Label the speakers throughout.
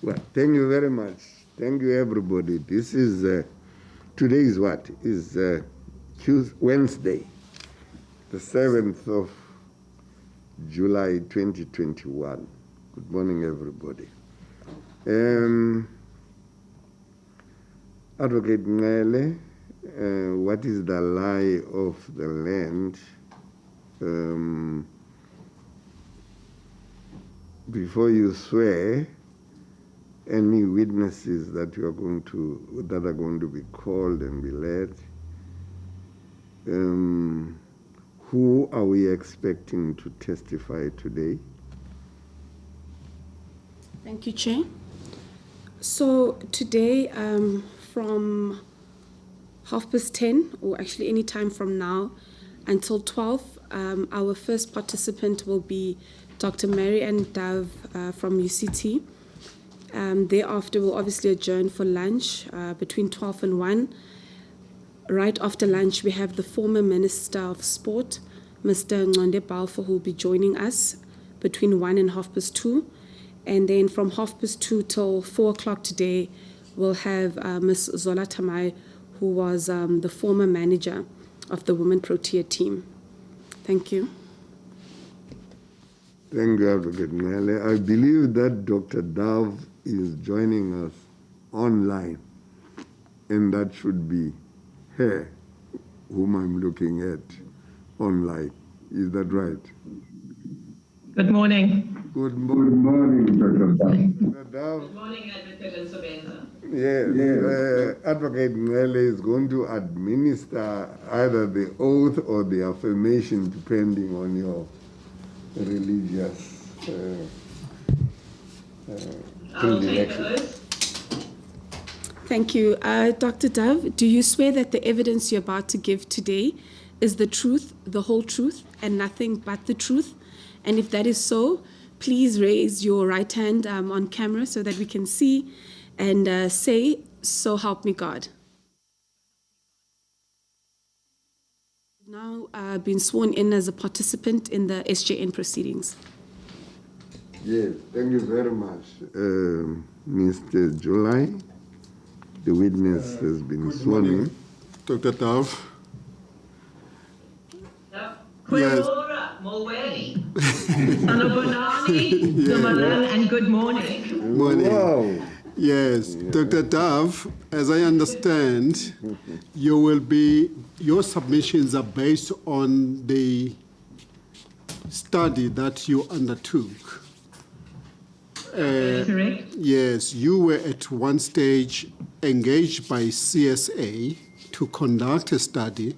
Speaker 1: Well, thank you very much. Thank you, everybody. This is, today is what? Is Wednesday, the 7th of July 2021. Good morning, everybody. Advocate Ngele, what is the lie of the land? Before you swear, any witnesses that are going to be called and be led, who are we expecting to testify today?
Speaker 2: Thank you, Chair. So today, from 10:30, or actually any time from now until 12, our first participant will be Dr. Mary Ann Dove from UCT. Thereafter, we'll obviously adjourn for lunch between 12 and 1. Right after lunch, we have the former Minister of Sport, Mr. Nconde Balfour, who will be joining us between 1 and 2:30. And then from 2:30 till 4 o'clock today, we'll have Ms. Zola Tamai, who was the former manager of the Women Protea team. Thank you.
Speaker 1: Thank you, Advocate Ngele. I believe that Dr. Dove is joining us online, and that should be her, whom I'm looking at online. Is that right?
Speaker 3: Good morning.
Speaker 1: Good morning, Dr. Dove.
Speaker 3: Good morning, Advocate Ntsebeza.
Speaker 1: Yes, Advocate Ngele is going to administer either the oath or the affirmation, depending on your religious predilection.
Speaker 2: Thank you. Dr. Dove, do you swear that the evidence you're about to give today is the truth, the whole truth, and nothing but the truth? And if that is so, please raise your right hand on camera so that we can see and say, "So help me God." Now been sworn in as a participant in the SJN proceedings.
Speaker 1: Yes, thank you very much, Mr. July. The witness has been sworn in.
Speaker 4: Dr. Dove.
Speaker 3: Yes. And good morning.
Speaker 4: Morning.
Speaker 1: Wow.
Speaker 4: Yes, Dr. Dove, as I understand, your submissions are based on the study that you undertook.
Speaker 3: Correct?
Speaker 4: Yes, you were at one stage engaged by CSA to conduct a study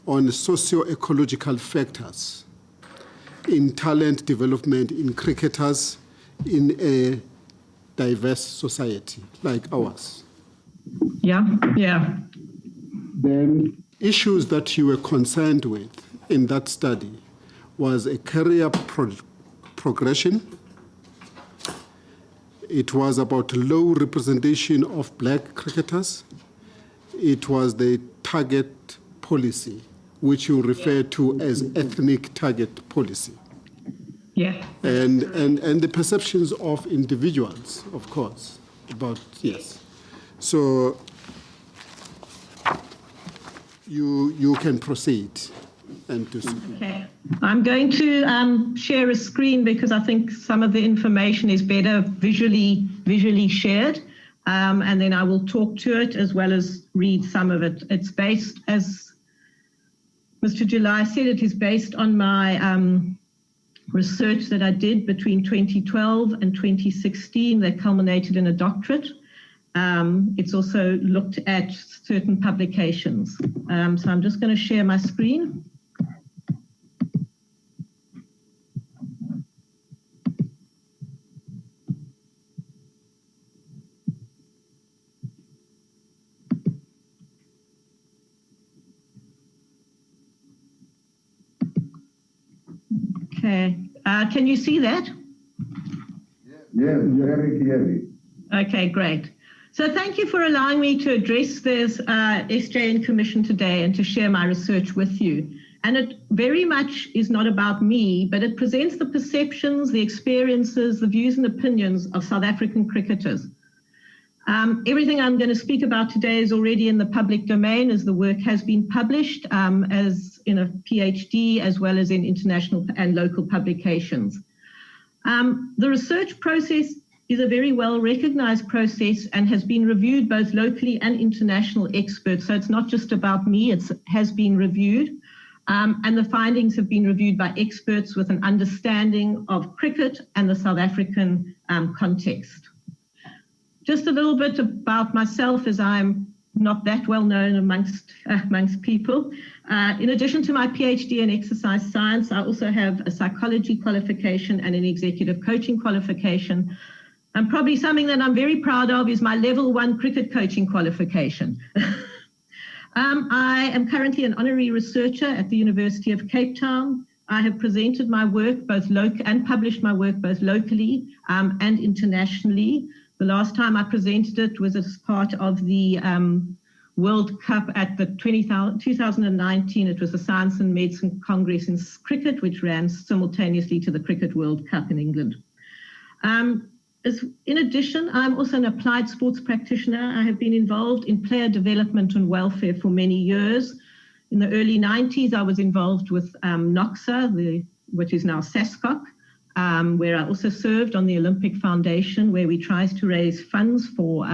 Speaker 4: on socio-ecological factors in talent development in cricketers in a diverse society like ours.
Speaker 3: Yeah.
Speaker 4: Then issues that you were concerned with in that study was a career progression. It was about low representation of black cricketers. It was the target policy, which you refer to as ethnic target policy.
Speaker 3: Yeah.
Speaker 4: And the perceptions of individuals, of course, about, yes. So you can proceed and do so.
Speaker 3: Okay. I'm going to share a screen because I think some of the information is better visually shared. And then I will talk to it as well as read some of it. It's based, as Mr. July said, it is based on my research that I did between 2012 and 2016 that culminated in a doctorate. It's also looked at certain publications. So I'm just going to share my screen. Okay, can you see that?
Speaker 1: Yes, very clearly.
Speaker 3: Okay, great. So thank you for allowing me to address this SJN Commission today and to share my research with you. And it very much is not about me, but it presents the perceptions, the experiences, the views and opinions of South African cricketers. Everything I'm going to speak about today is already in the public domain, as the work has been published as in a PhD, as well as in international and local publications. The research process is a very well recognized process and has been reviewed both locally and international experts. So it's not just about me, it has been reviewed. And the findings have been reviewed by experts with an understanding of cricket and the South African context. Just a little bit about myself, as I'm not that well known amongst people. In addition to my PhD in exercise science, I also have a psychology qualification and an executive coaching qualification. And probably something that I'm very proud of is my level 1 cricket coaching qualification. I am currently an honorary researcher at the University of Cape Town. I have presented my work and published my work both locally and internationally. The last time I presented it was as part of the World Cup at the 2019. It was the Science and Medicine Congress in Cricket, which ran simultaneously to the Cricket World Cup in England. In addition, I'm also an applied sports practitioner. I have been involved in player development and welfare for many years. In the early 90s, I was involved with NOXA, which is now SASCOC, where I also served on the Olympic Foundation, where we try to raise funds for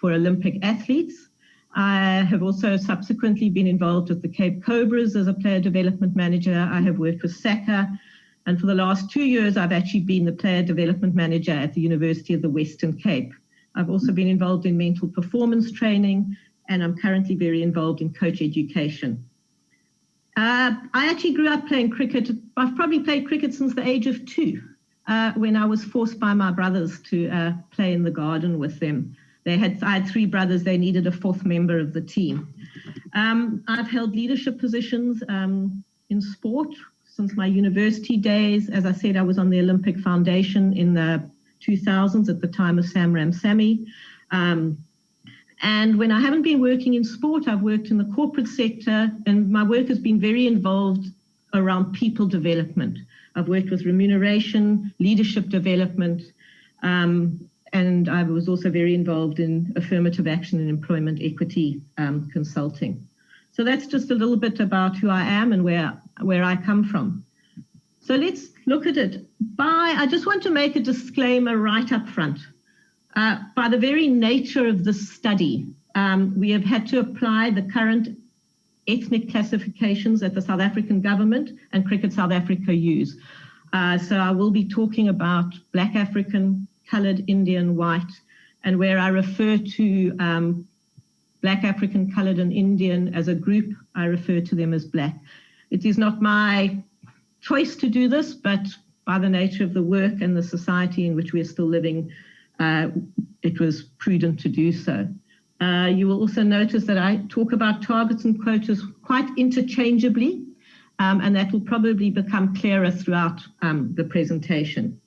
Speaker 3: Olympic athletes. I have also subsequently been involved with the Cape Cobras as a player development manager. I have worked with SACA. And for the last 2 years, I've actually been the player development manager at the University of the Western Cape. I've also been involved in mental performance training, and I'm currently very involved in coach education. I actually grew up playing cricket. I've probably played cricket since the age of 2, when I was forced by my brothers to play in the garden with them. I had 3 brothers. They needed a 4th member of the team. I've held leadership positions in sport since my university days. As I said, I was on the Olympic Foundation in the 2000s at the time of Sam Ramsamy. And when I haven't been working in sport, I've worked in the corporate sector, and my work has been very involved around people development. I've worked with remuneration, leadership development, and I was also very involved in affirmative action and employment equity consulting. So that's just a little bit about who I am and where I come from. So let's look at it. I just want to make a disclaimer right up front. By the very nature of this study, we have had to apply the current ethnic classifications that the South African government and Cricket South Africa use. So I will be talking about Black African, coloured, Indian, white, and where I refer to Black African, coloured, and Indian as a group, I refer to them as Black. It is not my choice to do this, but by the nature of the work and the society in which we are still living, it was prudent to do so. You will also notice that I talk about targets and quotas quite interchangeably, and that will probably become clearer throughout the presentation.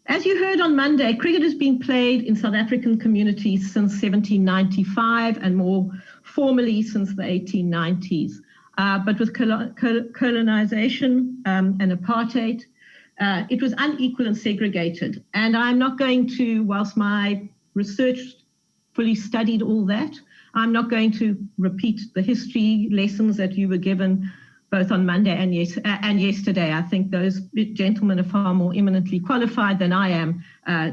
Speaker 3: As you heard on Monday, cricket has been played in South African communities since 1795 and more formally since the 1890s. But with colonization and apartheid, it was unequal and segregated. And I'm not going to, whilst my research fully studied all that, I'm not going to repeat the history lessons that you were given both on Monday and yesterday. I think those gentlemen are far more eminently qualified than I am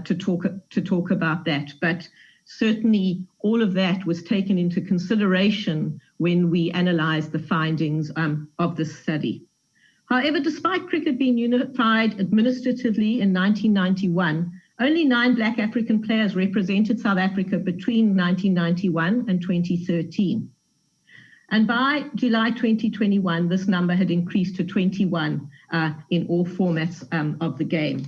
Speaker 3: to talk about that. But certainly all of that was taken into consideration when we analysed the findings of this study. However, despite cricket being unified administratively in 1991, only 9 Black African players represented South Africa between 1991 and 2013. And by July 2021, this number had increased to 21 in all formats of the game.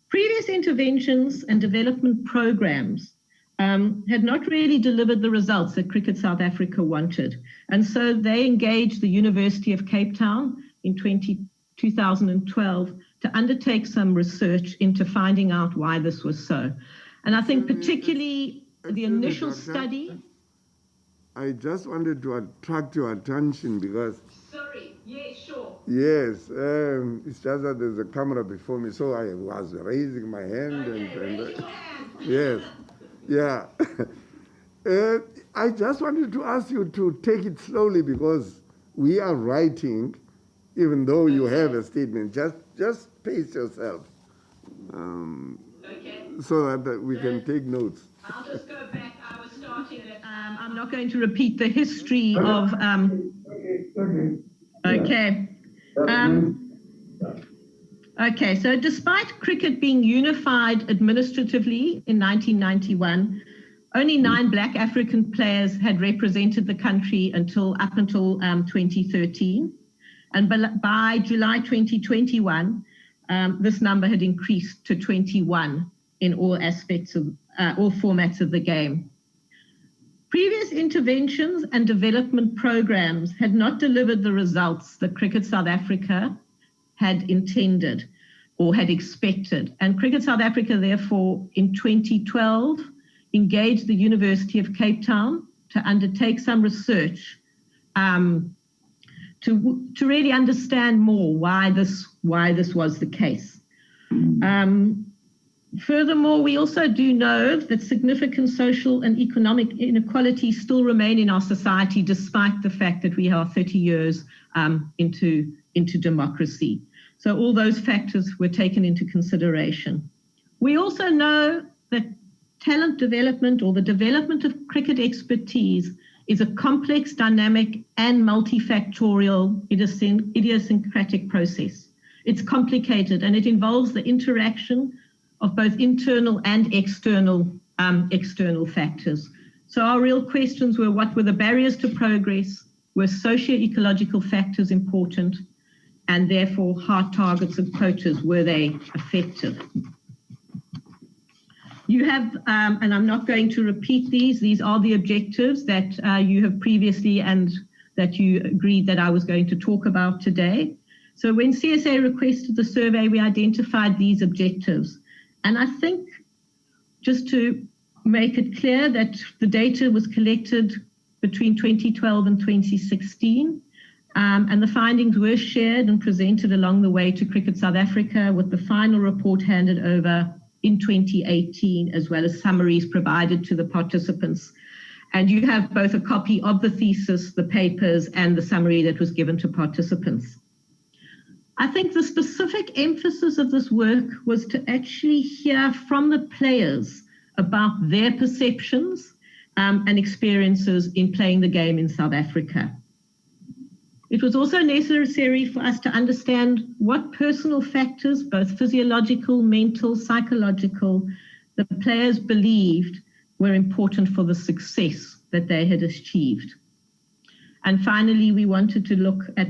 Speaker 3: Previous interventions and development programs had not really delivered the results that Cricket South Africa wanted. And so they engaged the University of Cape Town in 2012 to undertake some research into finding out why this was so. And I think particularly the initial study...
Speaker 1: I just wanted to attract your attention because
Speaker 3: sorry. Yes, sure.
Speaker 1: Yes, it's just that there's a camera before me, so I was raising my hand.
Speaker 3: Okay, raise your hand.
Speaker 1: Yes, yeah. I just wanted to ask you to take it slowly because we are writing, even though you have a statement. Just pace yourself,
Speaker 3: Okay.
Speaker 1: so that we can take notes.
Speaker 3: I'll just go back. I was starting at, I'm not going to repeat the history of, okay. Okay, so despite cricket being unified administratively in 1991, only 9 Black African players had represented the country up until 2013. And by July 2021, this number had increased to 21 in all aspects of all formats of the game. Previous interventions and development programs had not delivered the results that Cricket South Africa had intended or had expected. And Cricket South Africa, therefore, in 2012, engaged the University of Cape Town to undertake some research to really understand more why this was the case. Furthermore, we also do know that significant social and economic inequalities still remain in our society, despite the fact that we are 30 years into democracy. So all those factors were taken into consideration. We also know that talent development, or the development of cricket expertise, is a complex, dynamic, and multifactorial idiosyncratic process. It's complicated, and it involves the interaction of both internal and external factors. So our real questions were: what were the barriers to progress? Were socio-ecological factors important? And therefore, hard targets and quotas, were they effective? You have, and I'm not going to repeat these are the objectives that you have previously and that you agreed that I was going to talk about today. So when CSA requested the survey, we identified these objectives. And I think, just to make it clear, that the data was collected between 2012 and 2016, and the findings were shared and presented along the way to Cricket South Africa, with the final report handed over in 2018, as well as summaries provided to the participants. And you have both a copy of the thesis, the papers, and the summary that was given to participants. I think the specific emphasis of this work was to actually hear from the players about their perceptions and experiences in playing the game in South Africa. It was also necessary for us to understand what personal factors, both physiological, mental, psychological, the players believed were important for the success that they had achieved. And finally, we wanted to look at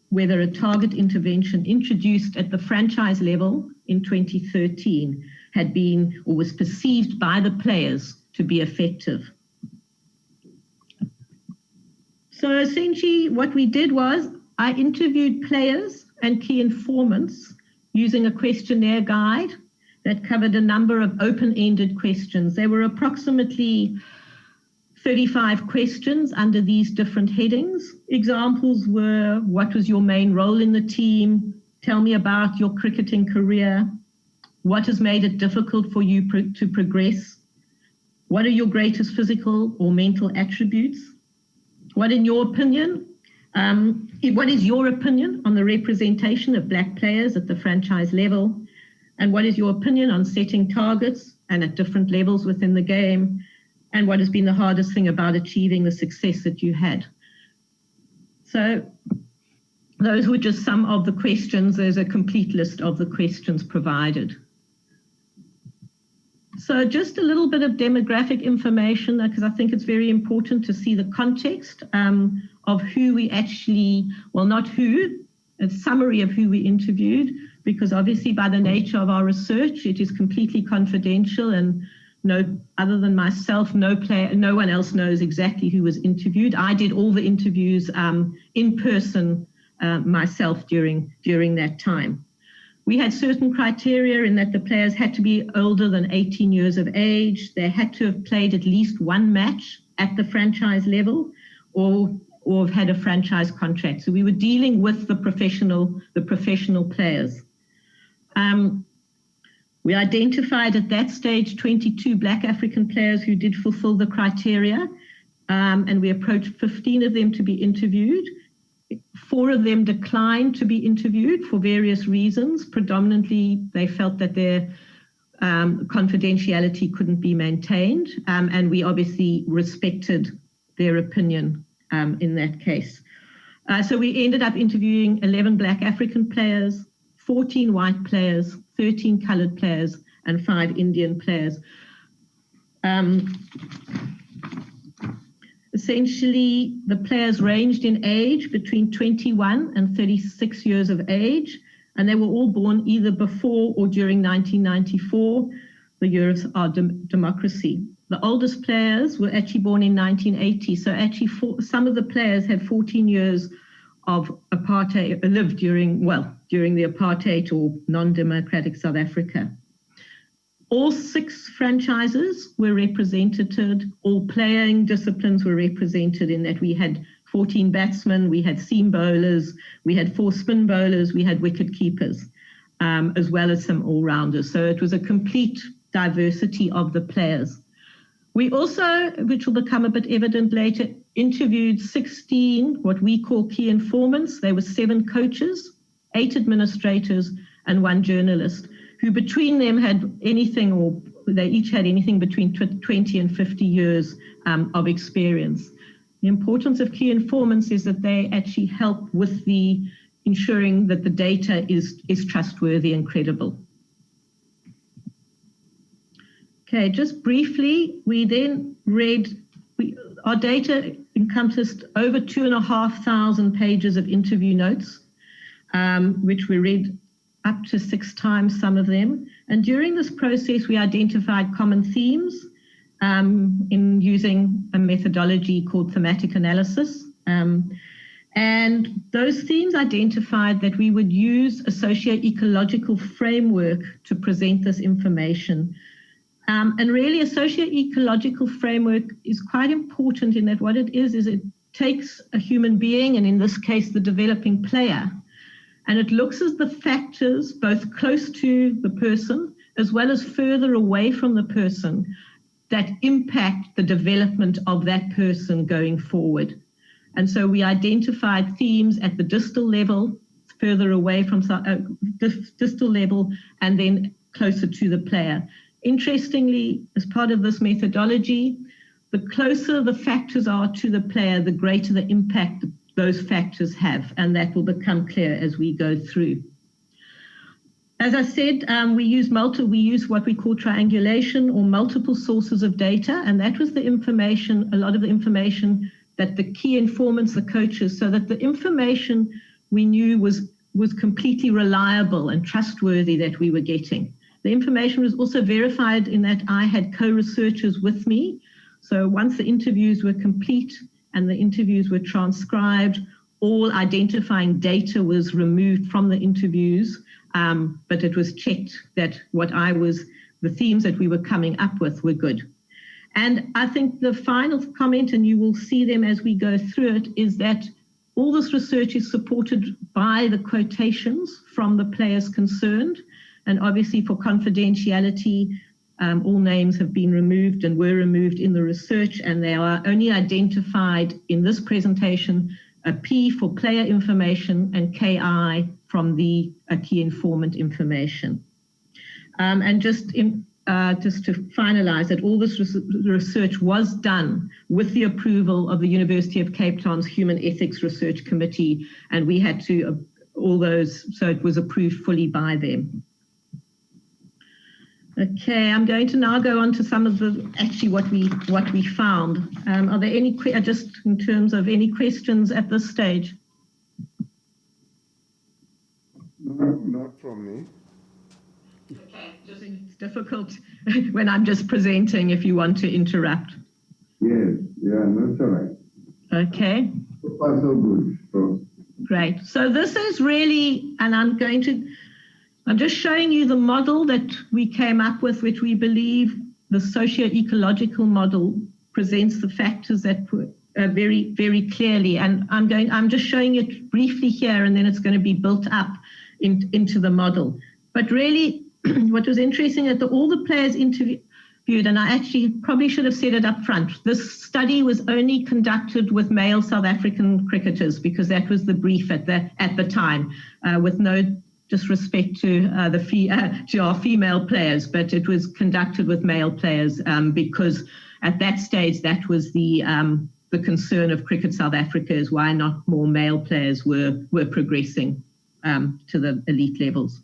Speaker 3: whether a target intervention introduced at the franchise level in 2013 had been or was perceived by the players to be effective. So essentially what we did was I interviewed players and key informants using a questionnaire guide that covered a number of open-ended questions. There were approximately 35 questions under these different headings. Examples were: what was your main role in the team? Tell me about your cricketing career. What has made it difficult for you to progress? What are your greatest physical or mental attributes? What is your opinion on the representation of Black players at the franchise level? And what is your opinion on setting targets and at different levels within the game? And what has been the hardest thing about achieving the success that you had? So those were just some of the questions. There's a complete list of the questions provided. So just a little bit of demographic information, because I think it's very important to see the context of who we actually, well, not who, a summary of who we interviewed, because obviously by the nature of our research, it is completely confidential, and other than myself, no one else knows exactly who was interviewed. I did all the interviews in person myself during that time. We had certain criteria in that the players had to be older than 18 years of age. They had to have played at least one match at the franchise level, or or have had a franchise contract. So we were dealing with the professional players. We identified at that stage 22 Black African players who did fulfill the criteria, and we approached 15 of them to be interviewed. 4 of them declined to be interviewed for various reasons. Predominantly, they felt that their confidentiality couldn't be maintained, and we obviously respected their opinion in that case. So we ended up interviewing 11 Black African players, 14 white players, 13 colored players, and 5 Indian players. Essentially, the players ranged in age between 21 and 36 years of age, and they were all born either before or during 1994, the year of our democracy. The oldest players were actually born in 1980, so actually some of the players had 14 years of apartheid, lived during the apartheid or non-democratic South Africa. All 6 franchises were represented, all playing disciplines were represented in that we had 14 batsmen, we had seam bowlers, we had 4 spin bowlers, we had wicket keepers, as well as some all-rounders. So it was a complete diversity of the players. We also, which will become a bit evident later, interviewed 16 what we call key informants. There were 7 coaches, 8 administrators, and 1 journalist, who between them had anything, or they each had anything between 20 and 50 years of experience. The importance of key informants is that they actually help with the ensuring that the data is trustworthy and credible. Okay, just briefly, we then our data encompassed over 2,500 pages of interview notes, which we read up to 6 times, some of them. And during this process, we identified common themes in using a methodology called thematic analysis. And those themes identified that we would use a socio-ecological framework to present this information. And really, a socio-ecological framework is quite important in that what it is it takes a human being, and in this case, the developing player, and it looks at the factors both close to the person as well as further away from the person that impact the development of that person going forward. And so we identified themes at the distal level, further away from distal level, and then closer to the player. Interestingly, as part of this methodology, the closer the factors are to the player, the greater the impact those factors have, and that will become clear as we go through. As I said, we use what we call triangulation, or multiple sources of data, and that was the information, a lot of the information that the key informants, the coaches, so that the information we knew was completely reliable and trustworthy that we were getting. The information was also verified in that I had co-researchers with me. So once the interviews were complete and the interviews were transcribed, all identifying data was removed from the interviews, but it was checked that the themes that we were coming up with were good. And I think the final comment, and you will see them as we go through it, is that all this research is supported by the quotations from the players concerned. And obviously for confidentiality, all names have been removed and were removed in the research, and they are only identified in this presentation, a P for player information and KI from the key informant information. And just to finalize that, all this research was done with the approval of the University of Cape Town's Human Ethics Research Committee, and we had to, so it was approved fully by them. Okay, I'm going to now go on to some of what we found. Are there any, just in terms of any questions at this stage?
Speaker 1: No, not from me.
Speaker 3: Okay, it's difficult when I'm just presenting if you want to interrupt.
Speaker 1: Yes, yeah, that's all right.
Speaker 3: Okay.
Speaker 1: So far, so good. So.
Speaker 3: Great. So this is really, and I'm just showing you the model that we came up with, which we believe the socio-ecological model presents the factors that very, very clearly. And I'm just showing it briefly here, and then it's going to be built up into the model. But really, what was interesting is that all the players interviewed, and I actually probably should have said it up front, this study was only conducted with male South African cricketers, because that was the brief at the time, with no disrespect to our female players, but it was conducted with male players because at that stage that was the concern of Cricket South Africa, is why not more male players were progressing to the elite levels.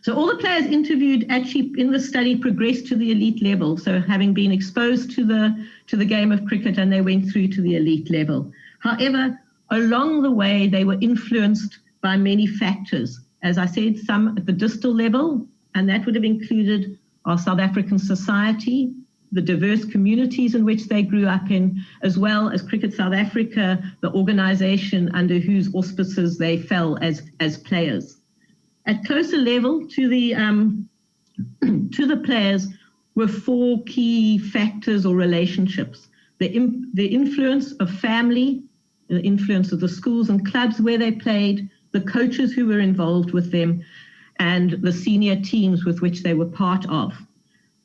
Speaker 3: So all the players interviewed actually in the study progressed to the elite level, so having been exposed to the game of cricket, and they went through to the elite level. However, along the way, they were influenced by many factors. As I said, some at the distal level, and that would have included our South African society, the diverse communities in which they grew up in, as well as Cricket South Africa, the organization under whose auspices they fell as players. At closer level to the players were four key factors or relationships: the influence of family, the influence of the schools and clubs where they played, the coaches who were involved with them, and the senior teams with which they were part of.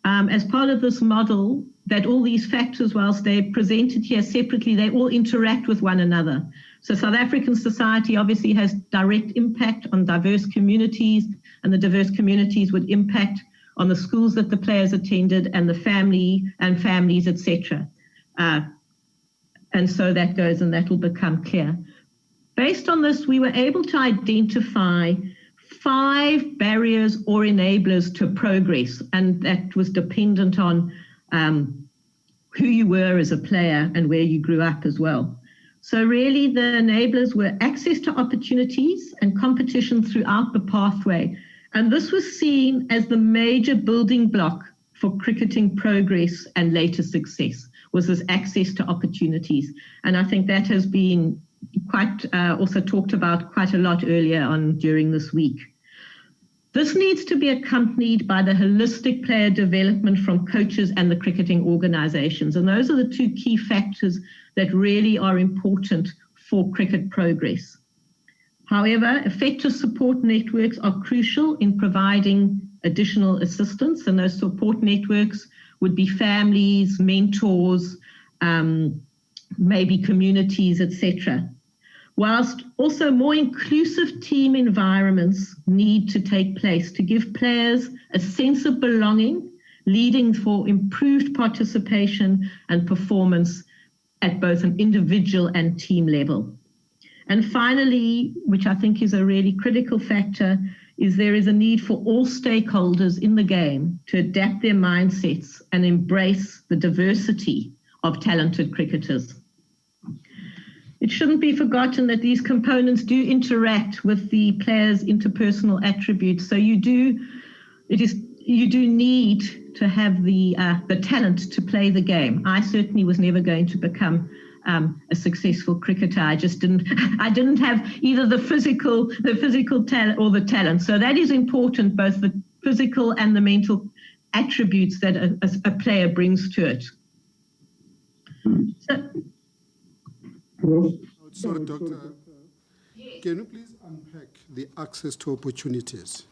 Speaker 3: As part of this model, that all these factors, whilst they're presented here separately, they all interact with one another. So South African society obviously has direct impact on diverse communities, and the diverse communities would impact on the schools that the players attended and the families, etc. And so that goes, and that will become clear. Based on this, we were able to identify 5 barriers or enablers to progress, and that was dependent on who you were as a player and where you grew up as well. So really the enablers were access to opportunities and competition throughout the pathway. And this was seen as the major building block for cricketing progress and later success, was this access to opportunities. And I think that has been quite also talked about quite a lot earlier on during this week. This needs to be accompanied by the holistic player development from coaches and the cricketing organizations. And those are the 2 key factors that really are important for cricket progress. However, effective support networks are crucial in providing additional assistance, and those support networks would be families, mentors, maybe communities, etc. Whilst also more inclusive team environments need to take place to give players a sense of belonging, leading for improved participation and performance at both an individual and team level. And finally, which I think is a really critical factor, is there is a need for all stakeholders in the game to adapt their mindsets and embrace the diversity of talented cricketers. It shouldn't be forgotten that these components do interact with the players' interpersonal attributes. So you do need to have the talent to play the game. I certainly was never going to become a successful cricketer. I didn't have either the physical talent or the talent. So that is important, both the physical and the mental attributes that a player brings to it.
Speaker 4: Sorry, Doctor. Can you please unpack the access to opportunities?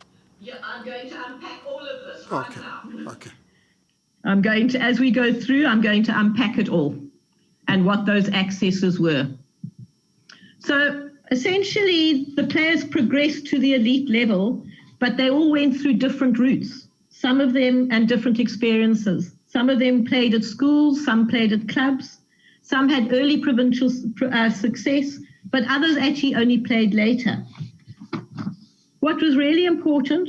Speaker 3: Yeah, I'm going to unpack all of this right now.
Speaker 4: Okay.
Speaker 3: I'm going to, as we go through, I'm going to unpack it all and what those accesses were. So essentially, the players progressed to the elite level, but they all went through different routes, some of them and different experiences. Some of them played at schools, some played at clubs, some had early provincial success, but others actually only played later. What was really important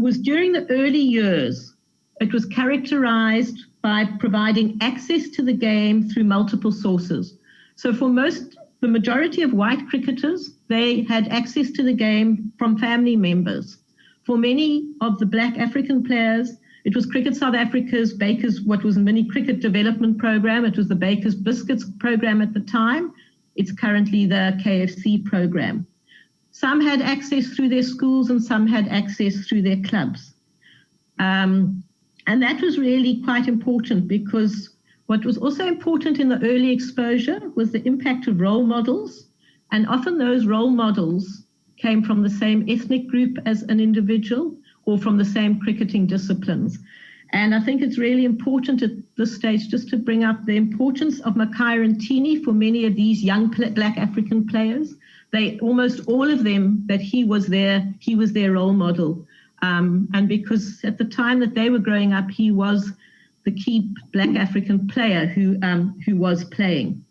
Speaker 3: was during the early years, it was characterized by providing access to the game through multiple sources. So for the majority of white cricketers, they had access to the game from family members. For many of the Black African players, it was Cricket South Africa's what was a mini cricket development program. It was the Baker's Biscuits program at the time. It's currently the KFC program. Some had access through their schools and some had access through their clubs. And that was really quite important because What was also important in the early exposure was the impact of role models, and often those role models came from the same ethnic group as an individual or from the same cricketing disciplines. And I think it's really important at this stage just to bring up the importance of Makhaya Ntini for many of these young Black African players. They almost all of them that he was their role model. And because at the time that they were growing up, he was the key Black African player who was playing.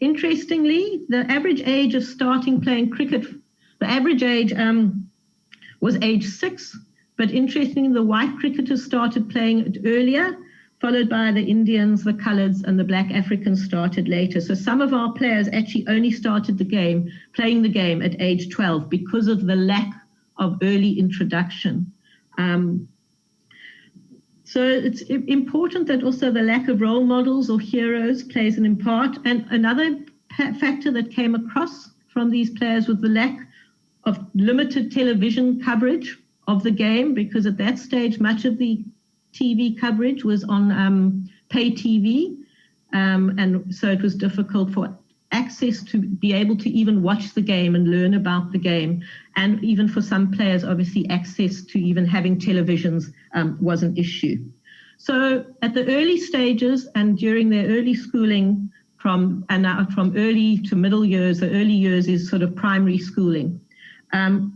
Speaker 3: Interestingly, the average age of starting playing cricket, the average age was age 6, but interestingly, the white cricketers started playing it earlier, followed by the Indians, the Coloureds, and the Black Africans started later. So some of our players actually only started playing the game at age 12 because of the lack of early introduction. So it's important that also the lack of role models or heroes plays an part. And another factor that came across from these players was the lack of limited television coverage of the game, because at that stage, much of the TV coverage was on pay TV. And so it was difficult for access to be able to even watch the game and learn about the game. And even for some players, obviously, access to even having televisions was an issue. So at the early stages and during their early schooling, from early to middle years, the early years is sort of primary schooling.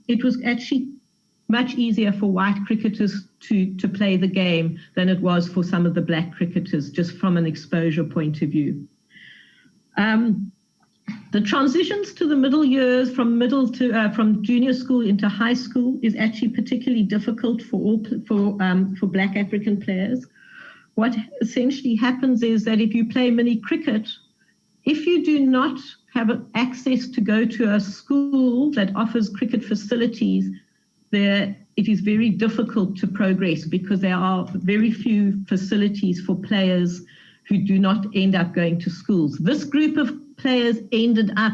Speaker 3: It was actually much easier for white cricketers to play the game than it was for some of the Black cricketers, just from an exposure point of view. The transitions to the middle years from junior school into high school is actually particularly difficult for Black African players. What essentially happens is that if you play mini cricket, if you do not have access to go to a school that offers cricket facilities, it is very difficult to progress because there are very few facilities for players who do not end up going to schools. This group of players ended up,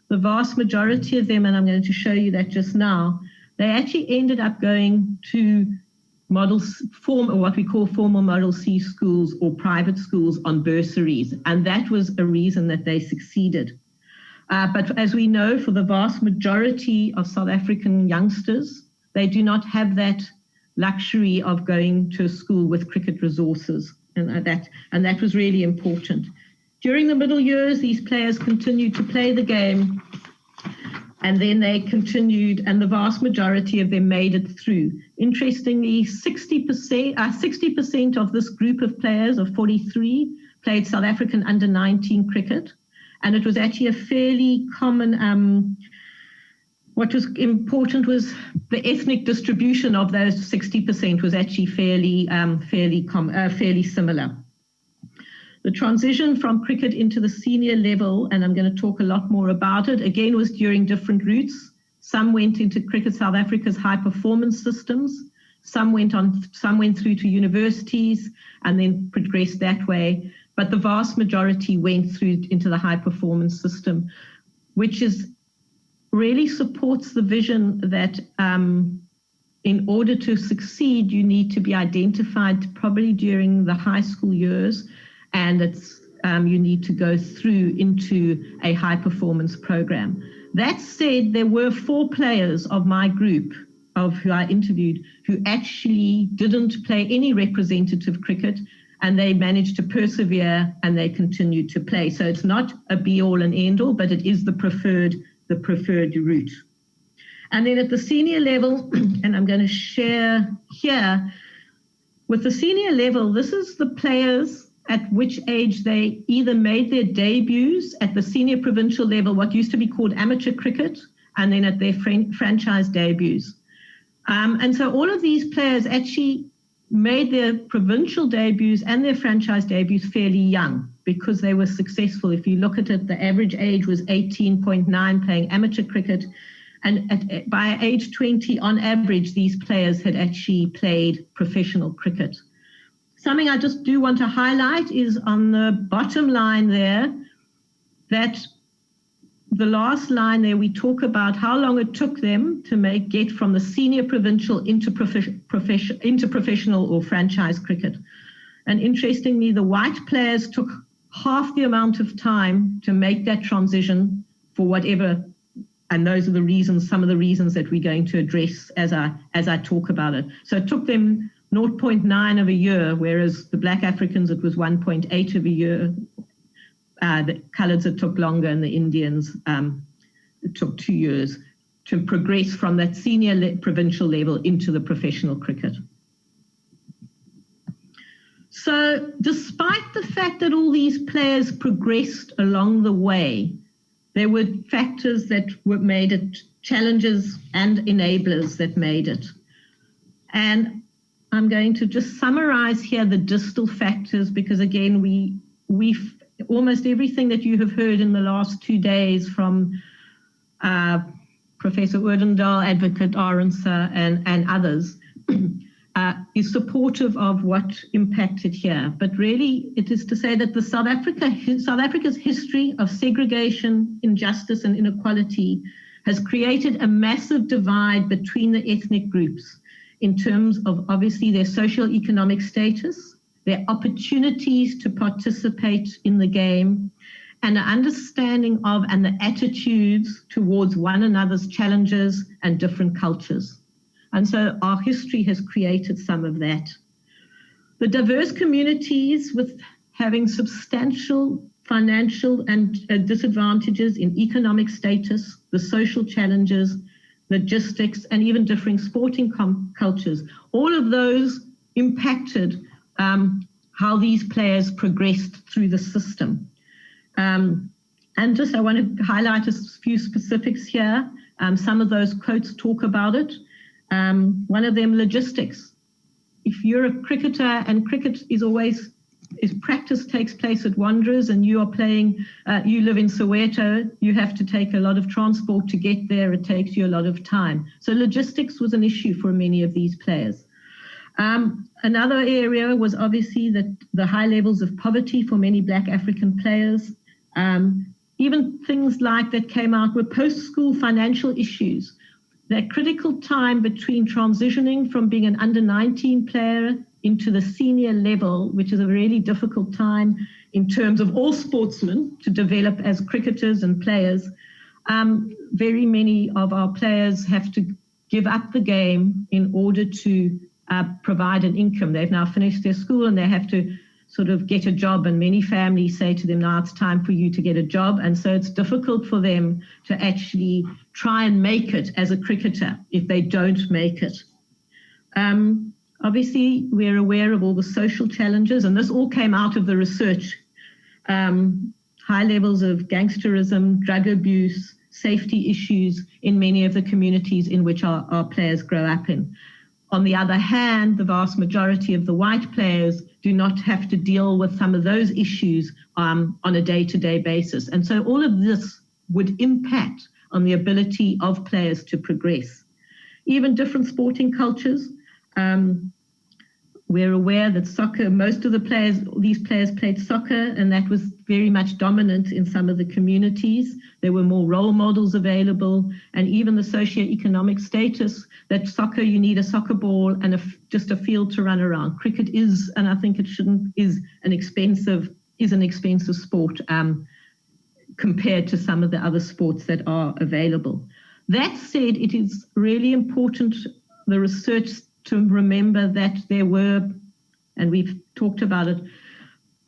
Speaker 3: the vast majority of them, and I'm going to show you that just now, they actually ended up going to what we call formal Model C schools or private schools on bursaries, and that was a reason that they succeeded. But as we know, for the vast majority of South African youngsters, they do not have that luxury of going to a school with cricket resources, and that was really important. During the middle years, these players continued to play the game, and then they continued, and the vast majority of them made it through. Interestingly, 60% of this group of players, of 43, played South African under-19 cricket, and it was actually a fairly common. What was important was the ethnic distribution of those 60% was actually fairly similar. The transition from cricket into the senior level, and I'm going to talk a lot more about it, again was during different routes. Some went into Cricket South Africa's high performance systems. Some went through to universities and then progressed that way. But the vast majority went through into the high performance system, which really supports the vision that in order to succeed, you need to be identified probably during the high school years, and you need to go through into a high performance program. That said, there were 4 players of my group who I interviewed who actually didn't play any representative cricket, and they managed to persevere and they continued to play. So it's not a be all and end all, but it is the preferred route. And then at the senior level, and I'm going to share here, with the senior level, this is the players at which age they either made their debuts at the senior provincial level, what used to be called amateur cricket, and then at their franchise debuts. And so all of these players actually made their provincial debuts and their franchise debuts fairly young because they were successful. If you look at it, the average age was 18.9 playing amateur cricket. And by age 20, on average, these players had actually played professional cricket. Something I just do want to highlight is on the bottom line there, that the last line there, we talk about how long it took them to get from the senior provincial into professional or franchise cricket. And interestingly, the white players took half the amount of time to make that transition for whatever, and those are the reasons, some of the reasons that we're going to address as I talk about it. So it took them 0.9 of a year, whereas the Black Africans, it was 1.8 of a year. The Coloureds, it took longer, and the Indians, it took 2 years to progress from that senior provincial level into the professional cricket. So despite the fact that all these players progressed along the way, there were factors that made it, challenges and enablers that made it. And I'm going to just summarize here the distal factors, because again, we almost everything that you have heard in the last 2 days from Professor Oudendal, Advocate Arendse, and others, is supportive of what impacted here. But really, it is to say that the South Africa's history of segregation, injustice, and inequality has created a massive divide between the ethnic groups in terms of obviously their socio-economic status, their opportunities to participate in the game, and an understanding of and the attitudes towards one another's challenges and different cultures. And so our history has created some of that. The diverse communities with having substantial financial and disadvantages in economic status, the social challenges, logistics, and even differing sporting cultures, all of those impacted how these players progressed through the system. And just I want to highlight a few specifics here. Some of those quotes talk about it. One of them, logistics. If you're a cricketer and cricket is always, practice takes place at Wanderers and you are playing, you live in Soweto, you have to take a lot of transport to get there. It takes you a lot of time. So logistics was an issue for many of these players. Another area was obviously the high levels of poverty for many Black African players. Even things like that came out were post-school financial issues. That critical time between transitioning from being an under-19 player into the senior level, which is a really difficult time in terms of all sportsmen to develop as cricketers and players. Very many of our players have to give up the game in order to provide an income. They've now finished their school and they have to sort of get a job, and many families say to them, now it's time for you to get a job. And so it's difficult for them to actually try and make it as a cricketer if they don't make it. Obviously, we're aware of all the social challenges, and this all came out of the research. High levels of gangsterism, drug abuse, safety issues in many of the communities in which our players grow up in. On the other hand, the vast majority of the white players do not have to deal with some of those issues on a day-to-day basis. And so all of this would impact on the ability of players to progress. Even different sporting cultures. We're aware that soccer, most of these players played soccer, and that was very much dominant in some of the communities. There were more role models available, and even the socioeconomic status that soccer, you need a soccer ball and just a field to run around. Cricket is, and I think it shouldn't, is an expensive sport compared to some of the other sports that are available. That said, it is really important, the research, to remember that there were, and we've talked about it,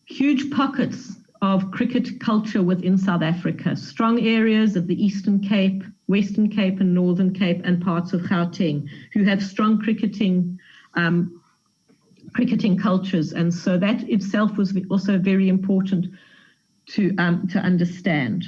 Speaker 3: huge pockets of cricket culture within South Africa, strong areas of the Eastern Cape, Western Cape and Northern Cape and parts of Gauteng who have strong cricketing cultures. And so that itself was also very important to understand.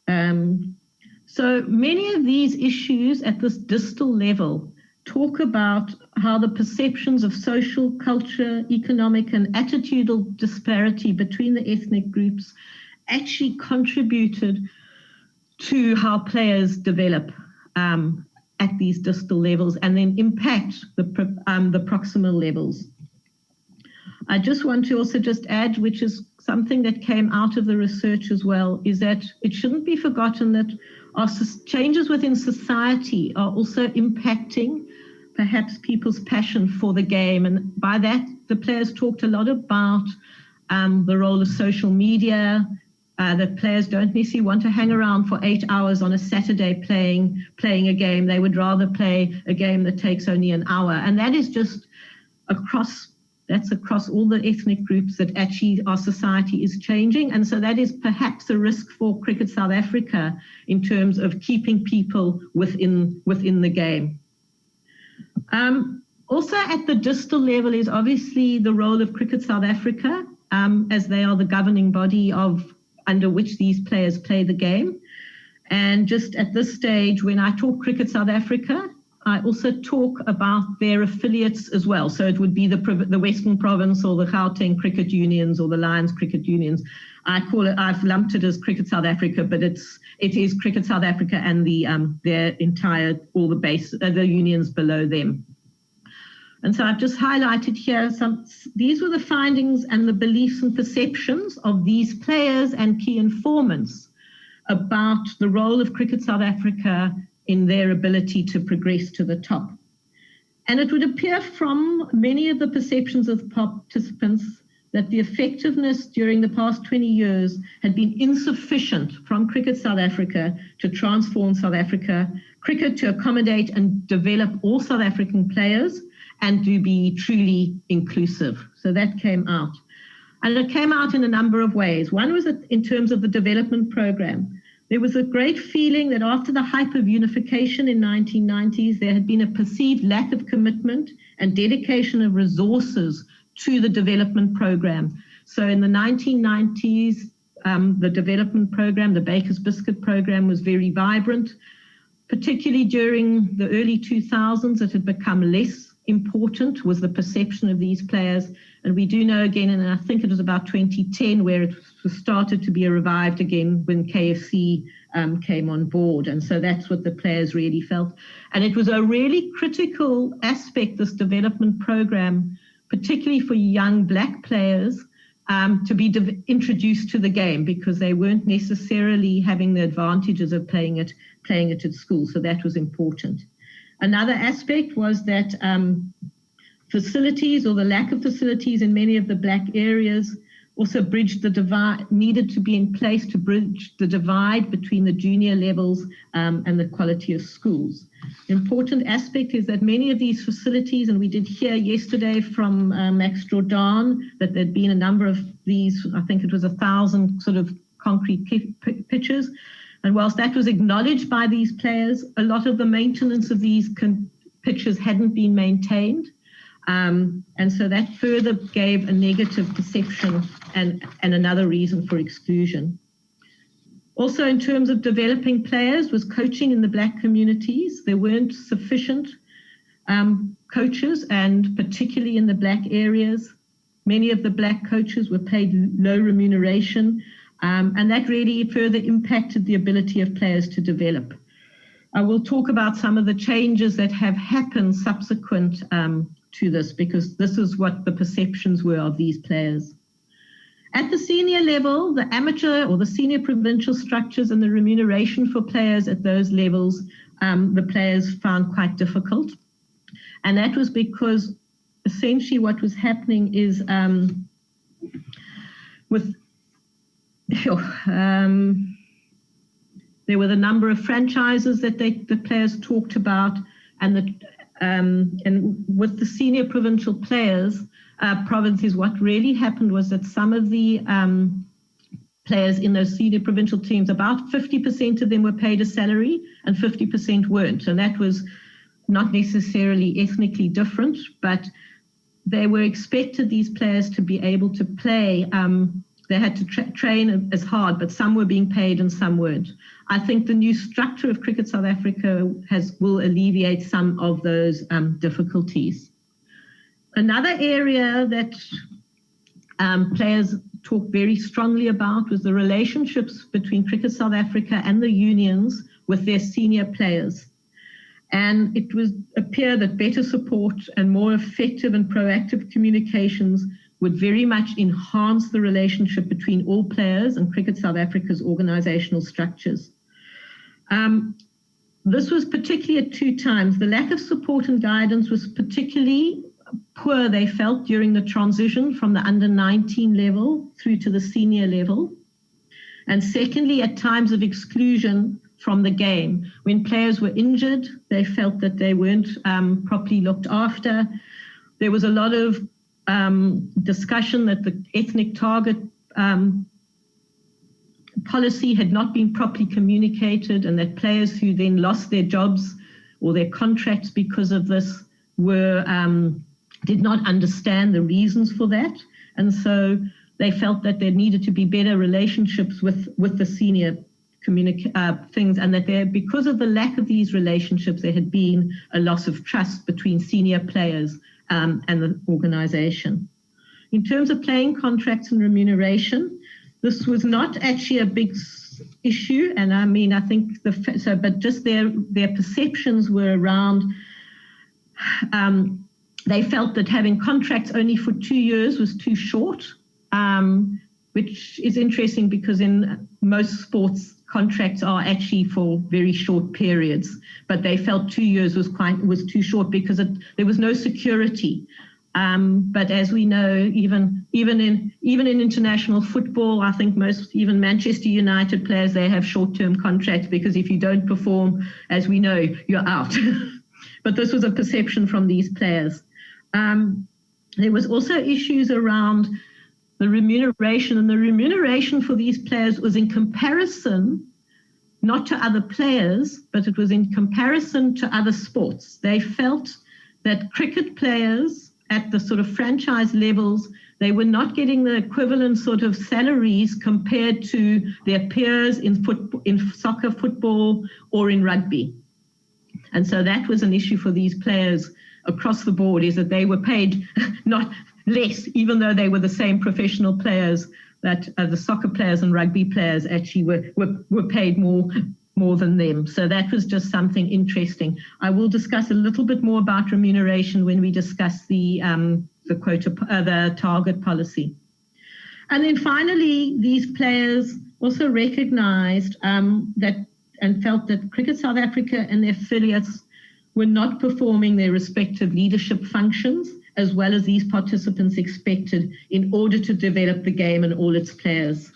Speaker 3: So many of these issues at this distal level talk about how the perceptions of social, culture, economic, and attitudinal disparity between the ethnic groups actually contributed to how players develop at these distal levels and then impact the proximal levels. I just want to also just add, which is something that came out of the research as well, is that it shouldn't be forgotten that our changes within society are also impacting perhaps people's passion for the game. And by that, the players talked a lot about the role of social media, that players don't necessarily want to hang around for 8 hours on a Saturday playing a game. They would rather play a game that takes only an hour. And that is just across all the ethnic groups, that actually our society is changing. And so that is perhaps a risk for Cricket South Africa in terms of keeping people within the game. Also at the distal level is obviously the role of Cricket South Africa, as they are the governing body under which these players play the game. And just at this stage, when I talk Cricket South Africa, I also talk about their affiliates as well. So it would be the Western Province or the Gauteng Cricket Unions or the Lions Cricket Unions. I've lumped it as Cricket South Africa, but it is Cricket South Africa and their entire, all the unions below them. And so I've just highlighted here these were the findings and the beliefs and perceptions of these players and key informants about the role of Cricket South Africa in their ability to progress to the top. And it would appear from many of the perceptions of participants that the effectiveness during the past 20 years had been insufficient from Cricket South Africa to transform South Africa cricket to accommodate and develop all South African players and to be truly inclusive. So that came out. And it came out in a number of ways. One was in terms of the development program. There was a great feeling that after the hype of unification in 1990s, there had been a perceived lack of commitment and dedication of resources to the development program. So in the 1990s, the development program, the Baker's Biscuit program, was very vibrant. Particularly during the early 2000s, it had become less important, was the perception of these players. And we do know again, and I think it was about 2010 where it started to be revived again when KFC came on board. And so that's what the players really felt. And it was a really critical aspect, this development program, particularly for young black players, to be introduced to the game, because they weren't necessarily having the advantages of playing it at school. So that was important. Another aspect was that facilities, or the lack of facilities in many of the black areas, also bridged the divide, needed to be in place to bridge the divide between the junior levels and the quality of schools. The important aspect is that many of these facilities, and we did hear yesterday from Max Jordan that there'd been a number of these, I think it was 1,000 sort of concrete pitches. And whilst that was acknowledged by these players, a lot of the maintenance of these pitches hadn't been maintained. And so that further gave a negative perception and another reason for exclusion. Also, in terms of developing players, was coaching in the black communities. There weren't sufficient coaches, and particularly in the black areas, many of the black coaches were paid low remuneration. And that really further impacted the ability of players to develop. I will talk about some of the changes that have happened subsequent to this, because this is what the perceptions were of these players. At the senior level, the amateur or the senior provincial structures and the remuneration for players at those levels, the players found quite difficult. And that was because essentially what was happening is there were the number of franchises that the players talked about, and with the senior provincial provinces, what really happened was that some of the players in those senior provincial teams, about 50% of them were paid a salary and 50% weren't. And that was not necessarily ethnically different, but they were expected, these players, to be able to play. They had to train as hard, but some were being paid and some weren't. I think the new structure of Cricket South Africa will alleviate some of those difficulties. Another area that players talked very strongly about was the relationships between Cricket South Africa and the unions with their senior players. And it appeared that better support and more effective and proactive communications would very much enhance the relationship between all players and Cricket South Africa's organizational structures. This was particularly at two times. The lack of support and guidance was particularly poor they felt during the transition from the under-19 level through to the senior level. And secondly, at times of exclusion from the game. When players were injured, they felt that they weren't properly looked after. There was a lot of discussion that the ethnic target policy had not been properly communicated, and that players who then lost their jobs or their contracts because of this did not understand the reasons for that. And so they felt that there needed to be better relationships with the senior things, and that because of the lack of these relationships, there had been a loss of trust between senior players and the organization. In terms of playing contracts and remuneration, this was not actually a big issue, and I mean, I think but just their perceptions were around. They felt that having contracts only for 2 years was too short, which is interesting because in most sports, contracts are actually for very short periods, but they felt 2 years was too short because there was no security. But as we know, even in international football, I think even Manchester United players, they have short-term contracts because if you don't perform, as we know, you're out. But this was a perception from these players. There was also issues around the remuneration, and the remuneration for these players was in comparison, not to other players, but it was in comparison to other sports. They felt that cricket players at the sort of franchise levels, they were not getting the equivalent sort of salaries compared to their peers in soccer, football, or in rugby. And so that was an issue for these players across the board, is that they were paid not less, even though they were the same professional players, that the soccer players and rugby players actually were paid more than them. So that was just something interesting. I will discuss a little bit more about remuneration when we discuss the target policy. And then finally, these players also recognized that and felt that Cricket South Africa and their affiliates were not performing their respective leadership functions as well as these participants expected in order to develop the game and all its players.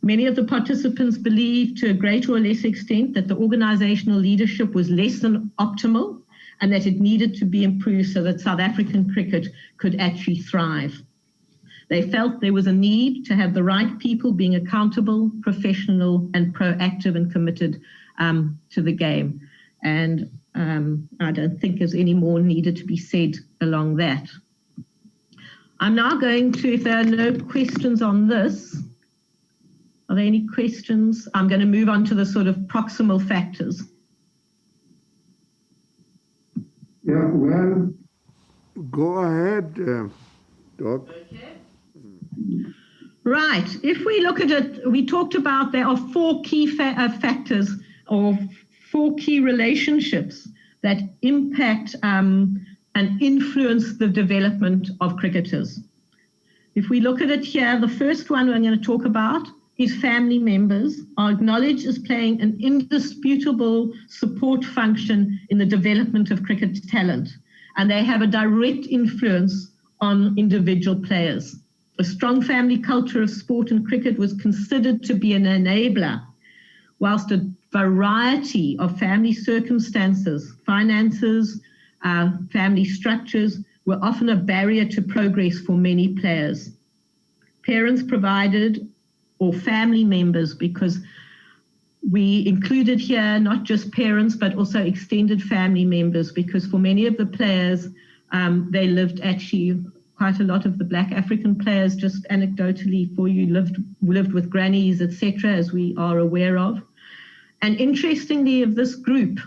Speaker 3: Many of the participants believed to a greater or less extent that the organizational leadership was less than optimal and that it needed to be improved so that South African cricket could actually thrive. They felt there was a need to have the right people being accountable, professional, and proactive and committed to the game. And I don't think there's any more needed to be said along that. I'm now going to, if there are no questions on this, are there any questions? I'm going to move on to the sort of proximal factors.
Speaker 1: Yeah, well, go ahead, Doc.
Speaker 3: Okay. Right. If we look at it, we talked about there are 4 key factors or 4 key relationships that impact and influence the development of cricketers. If we look at it here, the first one I'm going to talk about is family members are acknowledged as playing an indisputable support function in the development of cricket talent, and they have a direct influence on individual players. A strong family culture of sport and cricket was considered to be an enabler, whilst a variety of family circumstances, finances, family structures were often a barrier to progress for many players. Parents provided, or family members, because we included here not just parents, but also extended family members, because for many of the players, they lived actually, quite a lot of the Black African players, just anecdotally for you, lived with grannies, etc., as we are aware of. And interestingly, of this group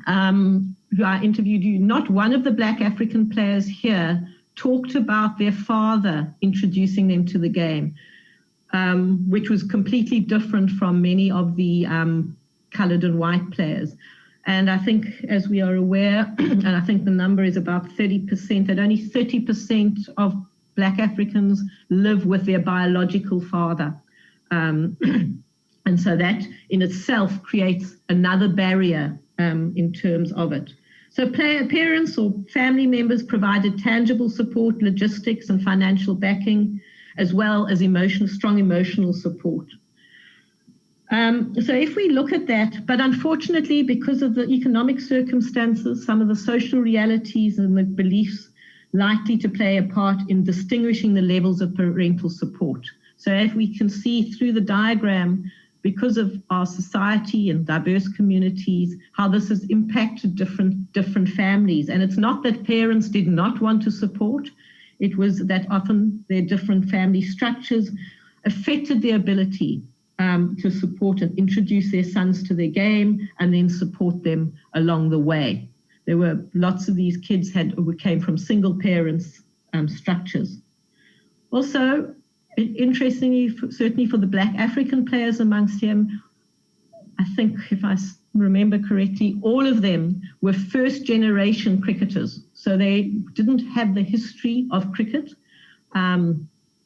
Speaker 3: who I interviewed you, not one of the Black African players here talked about their father introducing them to the game, which was completely different from many of the colored and white players. And I think, as we are aware, and I think the number is about 30%, that only 30% of Black Africans live with their biological father. And so that in itself creates another barrier in terms of it. So parents or family members provided tangible support, logistics and financial backing, as well as strong emotional support. So if we look at that, but unfortunately, because of the economic circumstances, some of the social realities and the beliefs likely to play a part in distinguishing the levels of parental support. So as we can see through the diagram, because of our society and diverse communities, how this has impacted different families. And it's not that parents did not want to support, it was that often their different family structures affected their ability to support and introduce their sons to their game and then support them along the way. There were lots of these kids came from single parents structures. Also, interestingly, certainly for the Black African players amongst them, I think if I remember correctly, all of them were first generation cricketers. So they didn't have the history of cricket,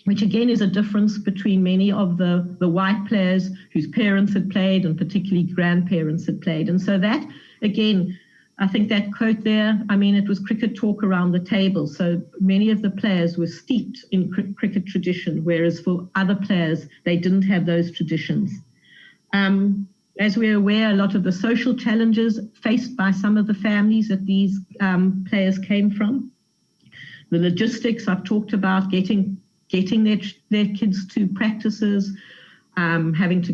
Speaker 3: which again is a difference between many of the white players whose parents had played and particularly grandparents had played. And so that, again, I think that quote there, I mean, it was cricket talk around the table. So many of the players were steeped in cricket tradition, whereas for other players, they didn't have those traditions. As we're aware, a lot of the social challenges faced by some of the families that these players came from. The logistics I've talked about, getting their kids to practices, having to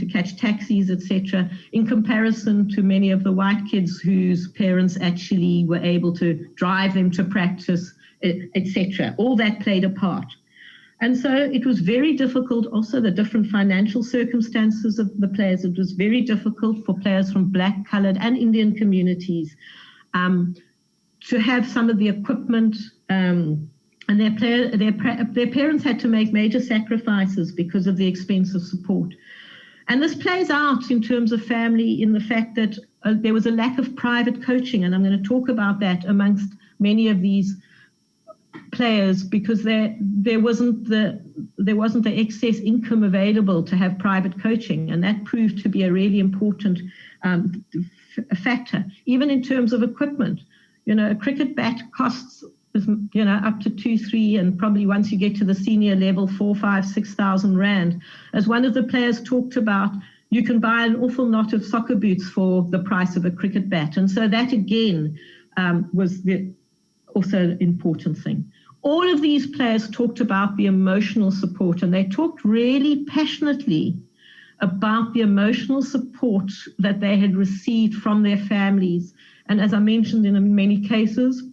Speaker 3: catch taxis, etc., in comparison to many of the white kids whose parents actually were able to drive them to practice, etc. All that played a part. And so it was very difficult, also the different financial circumstances of the players. It was very difficult for players from Black, coloured and Indian communities to have some of the equipment, and their parents had to make major sacrifices because of the expense of support. And this plays out in terms of family in the fact that there was a lack of private coaching, and I'm going to talk about that amongst many of these players because there wasn't the excess income available to have private coaching, and that proved to be a really important factor. Even in terms of equipment, a cricket bat costs up to 2,000, and probably once you get to the senior level, 4,000, 5,000, 6,000 rand. As one of the players talked about, you can buy an awful lot of soccer boots for the price of a cricket bat. And so that again was also an important thing. All of these players talked about the emotional support, and they talked really passionately about the emotional support that they had received from their families. And as I mentioned, in many cases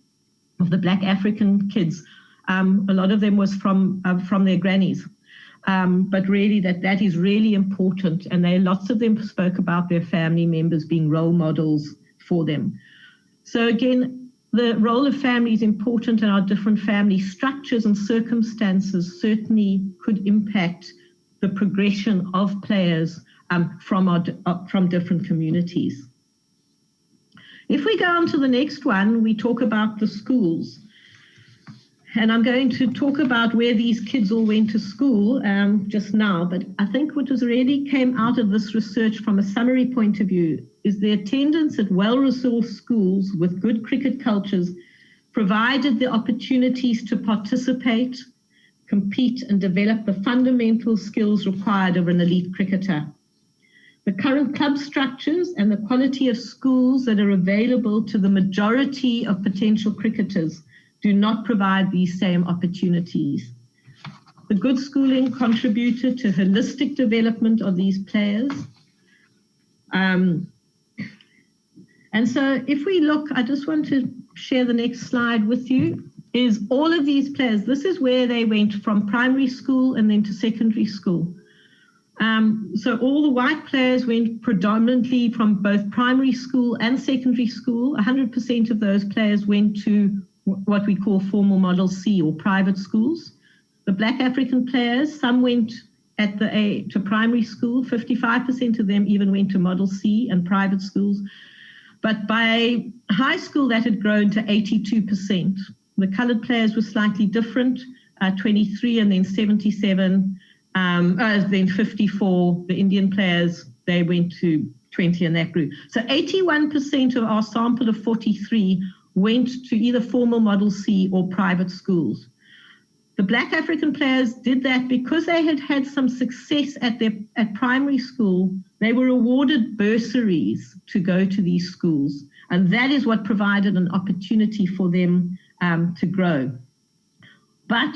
Speaker 3: of the Black African kids, a lot of them was from their grannies. But really that is really important, and lots of them spoke about their family members being role models for them. So again, the role of family is important, and our different family structures and circumstances certainly could impact the progression of players from different communities. If we go on to the next one, we talk about the schools. And I'm going to talk about where these kids all went to school just now, but I think what really came out of this research from a summary point of view is the attendance at well-resourced schools with good cricket cultures provided the opportunities to participate, compete, and develop the fundamental skills required of an elite cricketer. The current club structures and the quality of schools that are available to the majority of potential cricketers do not provide these same opportunities. The good schooling contributed to holistic development of these players. And so if we look, I just want to share the next slide with you, is all of these players, this is where they went from primary school and then to secondary school. So all the white players went predominantly from both primary school and secondary school. 100% of those players went to what we call formal Model C or private schools. The Black African players, some went to primary school, 55% of them even went to Model C and private schools. But by high school, that had grown to 82%. The coloured players were slightly different, 23 and then 77, then 54. The Indian players, they went to 20 in that group. So 81% of our sample of 43 went to either formal Model C or private schools. The Black African players did that because they had had some success at primary school. They were awarded bursaries to go to these schools, and that is what provided an opportunity for them to grow. But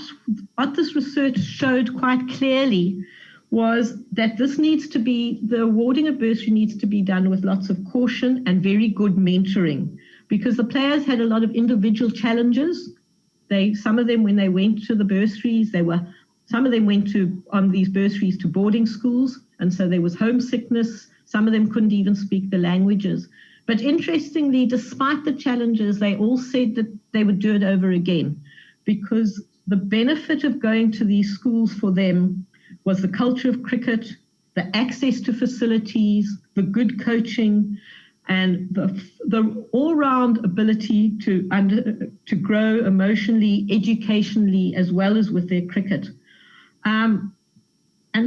Speaker 3: what this research showed quite clearly was that the awarding of bursary needs to be done with lots of caution and very good mentoring, because the players had a lot of individual challenges. Some of them, when they went to the bursaries, some of them went on these bursaries to boarding schools, and so there was homesickness. Some of them couldn't even speak the languages. But interestingly, despite the challenges, they all said that they would do it over again, because the benefit of going to these schools for them was the culture of cricket, the access to facilities, the good coaching, and the all-round ability to grow emotionally, educationally, as well as with their cricket. And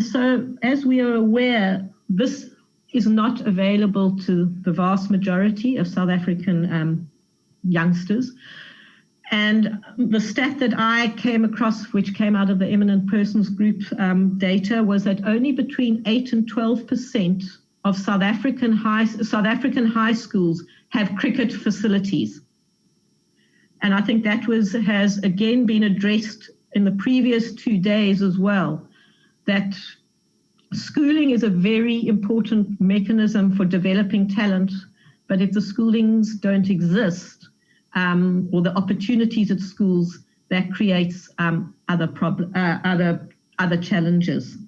Speaker 3: so, as we are aware, this is not available to the vast majority of South African youngsters. And the stat that I came across, which came out of the Eminent Persons Group data, was that only between 8 and 12% of South African high schools have cricket facilities. And I think that has again been addressed in the previous 2 days as well, that schooling is a very important mechanism for developing talent, but if the schoolings don't exist, or the opportunities at schools, that creates other challenges.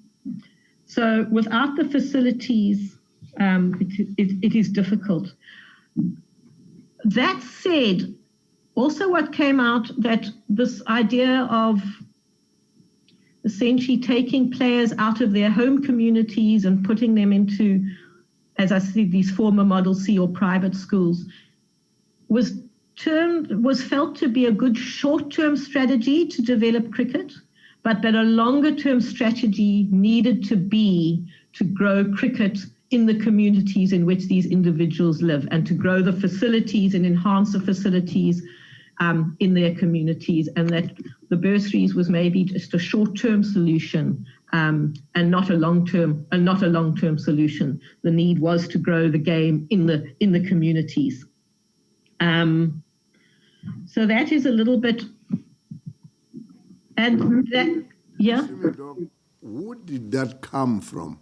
Speaker 3: So without the facilities, it is difficult. That said, also what came out, that this idea of essentially taking players out of their home communities and putting them into, as I said, these former Model C or private schools, was felt to be a good short-term strategy to develop cricket, but that a longer-term strategy needed to be to grow cricket in the communities in which these individuals live, and to grow the facilities and enhance the facilities in their communities, and that the bursaries was maybe just a short-term solution and not a long-term solution. The need was to grow the game in the communities. So that is a little bit, and that, yeah.
Speaker 1: Who did that come from?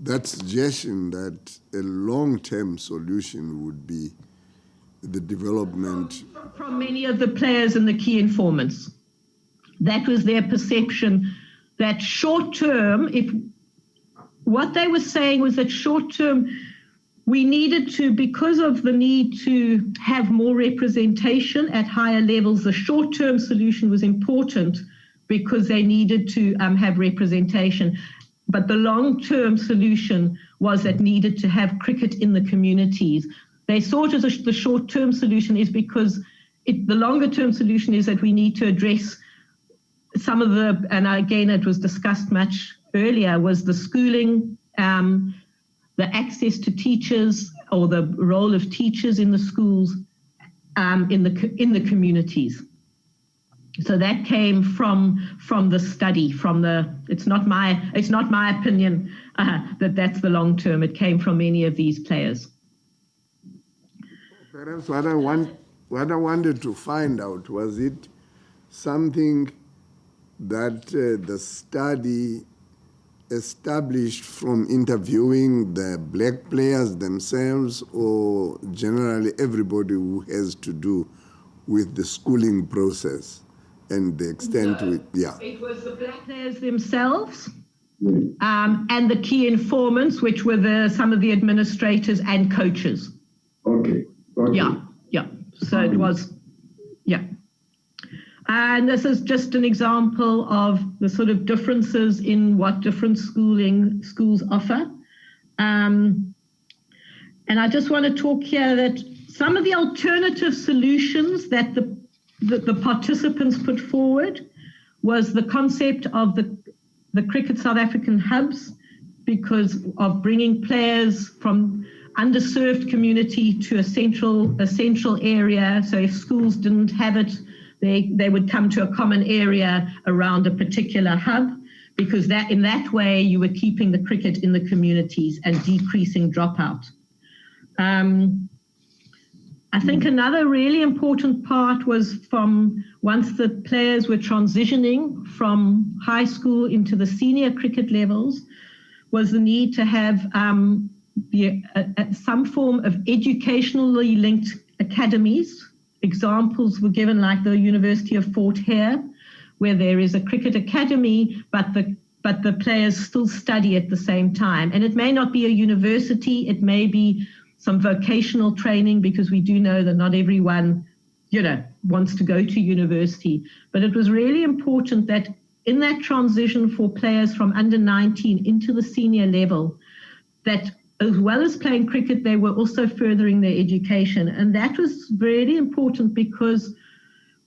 Speaker 1: That suggestion that a long-term solution would be the development.
Speaker 3: From many of the players and the key informants. That was their perception, that short-term, what they were saying was that short-term, we needed to, because of the need to have more representation at higher levels, the short-term solution was important because they needed to have representation. But the long-term solution was that needed to have cricket in the communities. They saw it as the short-term solution is because the longer-term solution is that we need to address some of the, and again, it was discussed much earlier, was the schooling, the access to teachers, or the role of teachers in the schools, in the communities. So that came from the study, it's not my opinion that that's the long term. It came from many of these players.
Speaker 1: Perhaps what I wanted to find out, was it something that the study established from interviewing the black players themselves, or generally everybody who has to do with the schooling process and the extent to it? Yeah.
Speaker 3: It was the black players themselves and the key informants, which were some of the administrators and coaches.
Speaker 1: Okay.
Speaker 3: Yeah. So it was, yeah. And this is just an example of the sort of differences in what different schools offer. And I just want to talk here that some of the alternative solutions that the participants put forward was the concept of the Cricket South African hubs, because of bringing players from underserved community to a central area. So if schools didn't have it, they would come to a common area around a particular hub, because in that way you were keeping the cricket in the communities and decreasing dropout. I think another really important part was from once the players were transitioning from high school into the senior cricket levels, was the need to have some form of educationally linked academies. Examples were given like the University of Fort Hare, where there is a cricket academy, but the players still study at the same time. And it may not be a university, it may be some vocational training, because we do know that not everyone, wants to go to university. But it was really important that in that transition for players from under 19 into the senior level, that as well as playing cricket, they were also furthering their education. And that was really important, because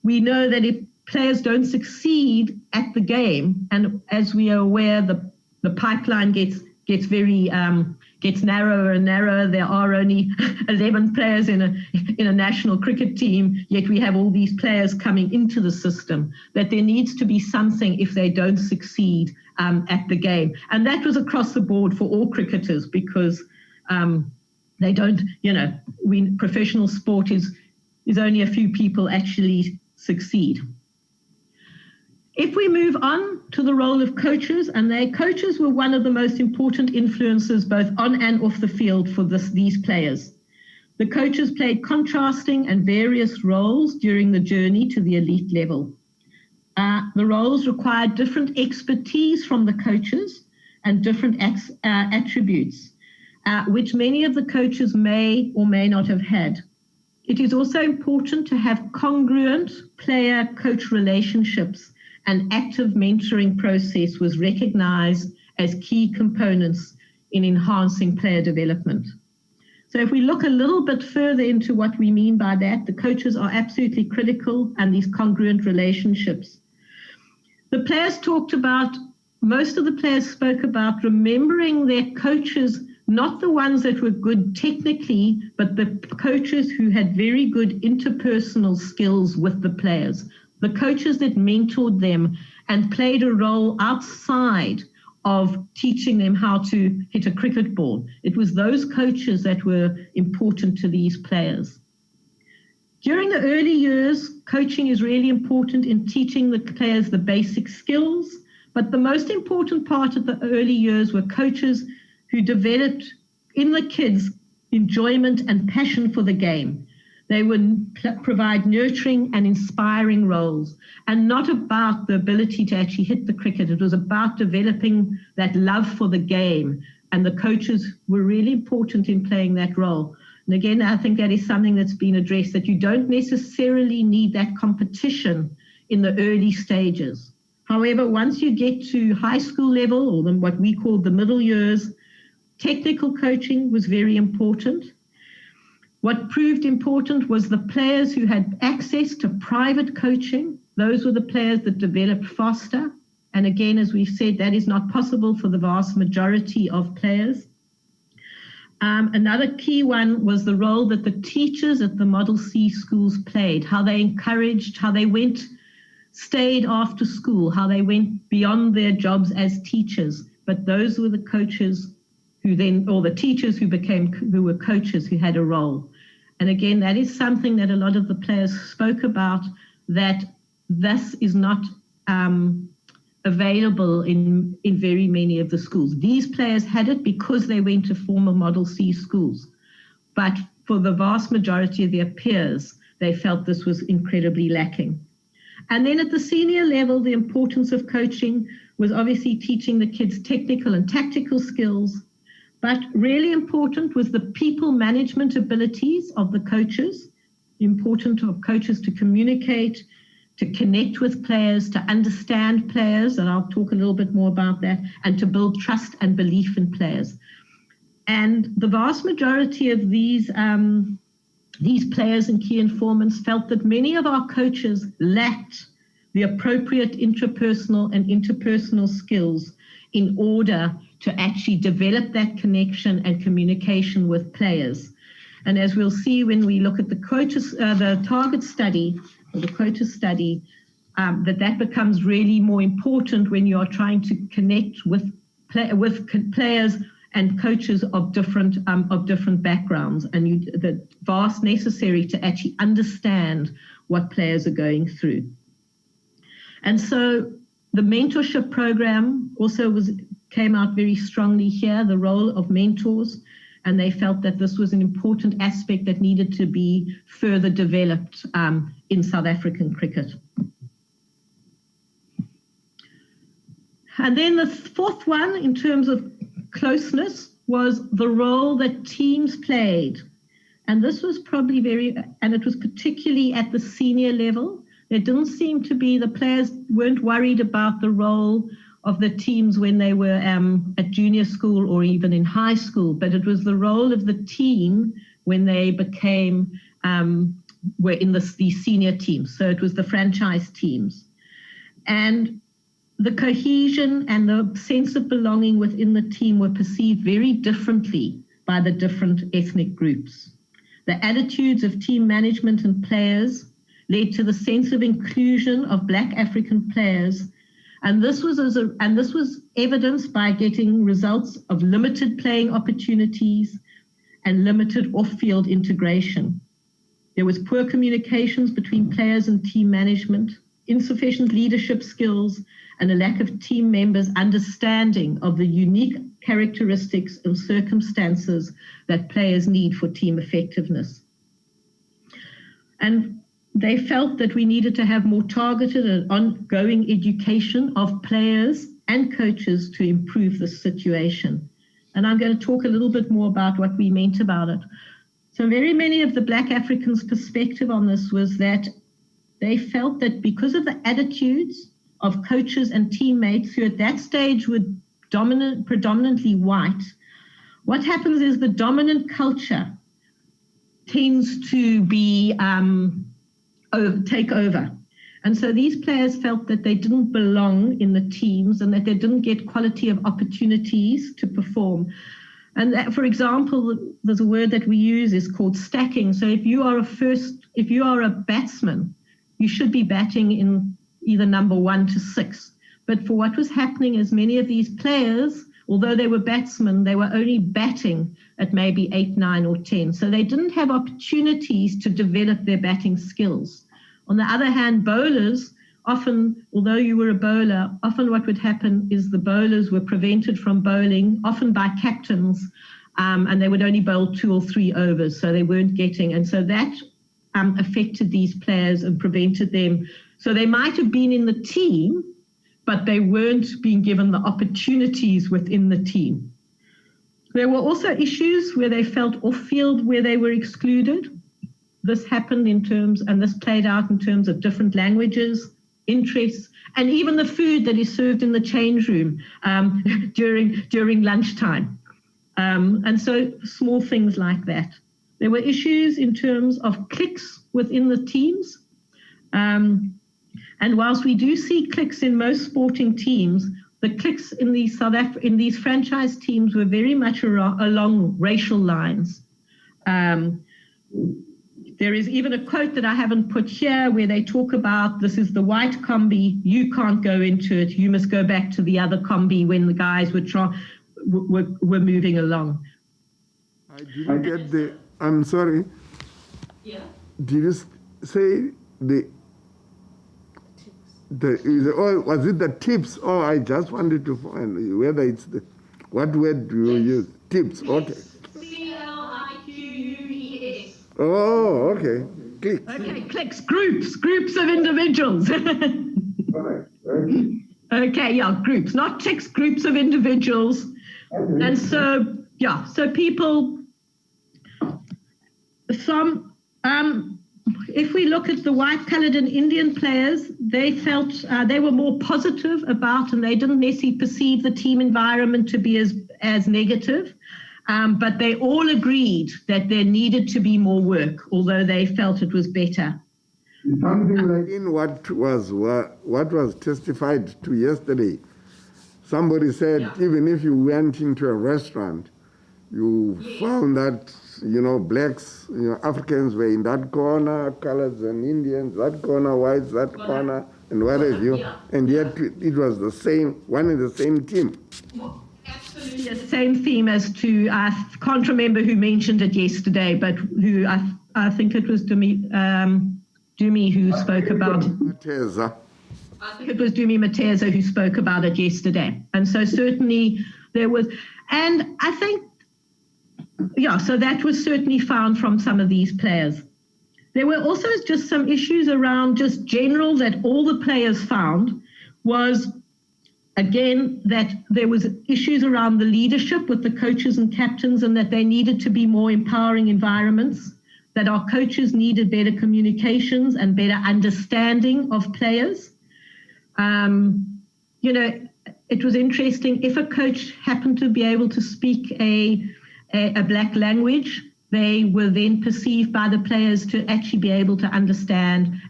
Speaker 3: we know that if players don't succeed at the game, and as we are aware, the pipeline gets narrower and narrower. There are only 11 players in a national cricket team, yet we have all these players coming into the system, that there needs to be something if they don't succeed at the game. And that was across the board for all cricketers, because they don't, professional sport is only a few people actually succeed. If we move on to the role of coaches, and coaches were one of the most important influences both on and off the field for these players. The coaches played contrasting and various roles during the journey to the elite level. The roles required different expertise from the coaches and different attributes, which many of the coaches may or may not have had. It is also important to have congruent player-coach relationships, and active mentoring process was recognized as key components in enhancing player development. So if we look a little bit further into what we mean by that, the coaches are absolutely critical, and these congruent relationships. The players most of the players spoke about remembering their coaches, not the ones that were good technically, but the coaches who had very good interpersonal skills with the players. The coaches that mentored them and played a role outside of teaching them how to hit a cricket ball. It was those coaches that were important to these players. During the early years, coaching is really important in teaching the players the basic skills, but the most important part of the early years were coaches who developed in the kids enjoyment and passion for the game. They would provide nurturing and inspiring roles, and not about the ability to actually hit the cricket. It was about developing that love for the game, and the coaches were really important in playing that role. And again, I think that is something that's been addressed, that you don't necessarily need that competition in the early stages. However, once you get to high school level, or what we call the middle years, technical coaching was very important. What proved important was the players who had access to private coaching. Those were the players that developed faster. And again, as we've said, that is not possible for the vast majority of players. Another key one was the role that the teachers at the Model C schools played, how they encouraged, how they stayed after school, how they went beyond their jobs as teachers. But those were the coaches or the teachers who were coaches who had a role. And again, that is something that a lot of the players spoke about, that this is not available in very many of the schools. These players had it because they went to former Model C schools. But for the vast majority of their peers, they felt this was incredibly lacking. And then at the senior level, the importance of coaching was obviously teaching the kids technical and tactical skills. But really important was the people management abilities of the coaches, important of coaches to communicate, to connect with players, to understand players, and I'll talk a little bit more about that, and to build trust and belief in players. And the vast majority of these players and key informants felt that many of our coaches lacked the appropriate intrapersonal and interpersonal skills in order to actually develop that connection and communication with players. And as we'll see when we look at the target study, or the quota study, that becomes really more important when you are trying to connect with players and coaches of different backgrounds, and the vast necessary to actually understand what players are going through. And so the mentorship program also came out very strongly here, the role of mentors, and they felt that this was an important aspect that needed to be further developed in South African cricket. And then the fourth one, in terms of closeness, was the role that teams played. And this was probably and it was particularly at the senior level. There didn't seem to be, the players weren't worried about the role of the teams when they were at junior school or even in high school, but it was the role of the team when they were in these senior teams. So it was the franchise teams. And the cohesion and the sense of belonging within the team were perceived very differently by the different ethnic groups. The attitudes of team management and players led to the sense of inclusion of Black African players, and this was evidenced by getting results of limited playing opportunities and limited off-field integration. There was poor communications between players and team management, insufficient leadership skills, and a lack of team members' understanding of the unique characteristics and circumstances that players need for team effectiveness. And they felt that we needed to have more targeted and ongoing education of players and coaches to improve the situation. And I'm going to talk a little bit more about what we meant about it. So very many of the Black Africans' perspective on this was that they felt that because of the attitudes of coaches and teammates who at that stage were predominantly white, what happens is the dominant culture tends to be take over. And so these players felt that they didn't belong in the teams and that they didn't get quality of opportunities to perform. And that, for example, there's a word that we use is called stacking. So if you are a batsman, you should be batting in either number 1 to 6. But for what was happening is many of these players, although they were batsmen, they were only batting at maybe 8, 9, or 10. So they didn't have opportunities to develop their batting skills. On the other hand, bowlers, often, although you were a bowler, often what would happen is the bowlers were prevented from bowling, often by captains, and they would only bowl 2 or 3 overs, so they weren't getting. And so that affected these players and prevented them. So they might have been in the team, but they weren't being given the opportunities within the team. There were also issues where they felt off-field, where they were excluded. This happened and this played out in terms of different languages, interests, and even the food that is served in the change room during lunchtime. And so small things like that. There were issues in terms of cliques within the teams. And whilst we do see cliques in most sporting teams, the cliques in these franchise teams were very much along racial lines. There is even a quote that I haven't put here where they talk about, this is the white combi, you can't go into it, you must go back to the other combi when the guys were moving along.
Speaker 1: I didn't get I'm sorry.
Speaker 3: Yeah.
Speaker 1: Did you say was it the tips? Oh, I just wanted to find whether it's what word do you use? Tips, okay. CLIQUES. Oh, okay. Clicks.
Speaker 3: Okay, clicks, groups of individuals.
Speaker 1: All right.
Speaker 3: Okay, yeah, groups, not ticks, groups of individuals. Okay. And so, yeah, so people, if we look at the white, coloured and Indian players, they felt they were more positive about, and they didn't necessarily perceive the team environment to be as negative. But they all agreed that there needed to be more work, although they felt it was better.
Speaker 1: Something like in what was testified to yesterday, Somebody said, even if you went into a restaurant, you found that, blacks, Africans were in that corner, coloreds and Indians, that corner, whites, that corner, and what have you. And yet it was the same, one and the same team.
Speaker 3: Absolutely the same theme as to, I can't remember who mentioned it yesterday, but who, I think it was Dumi who spoke about it. I think it was Dumi Mateza who spoke about it yesterday. And so certainly there was, and I think, so that was certainly found from some of these players. There were also just some issues around just general that all the players found was, again, that there was issues around the leadership with the coaches and captains and that they needed to be more empowering environments, that our coaches needed better communications and better understanding of players. It was interesting, if a coach happened to be able to speak a black language, they were then perceived by the players to actually be able to understand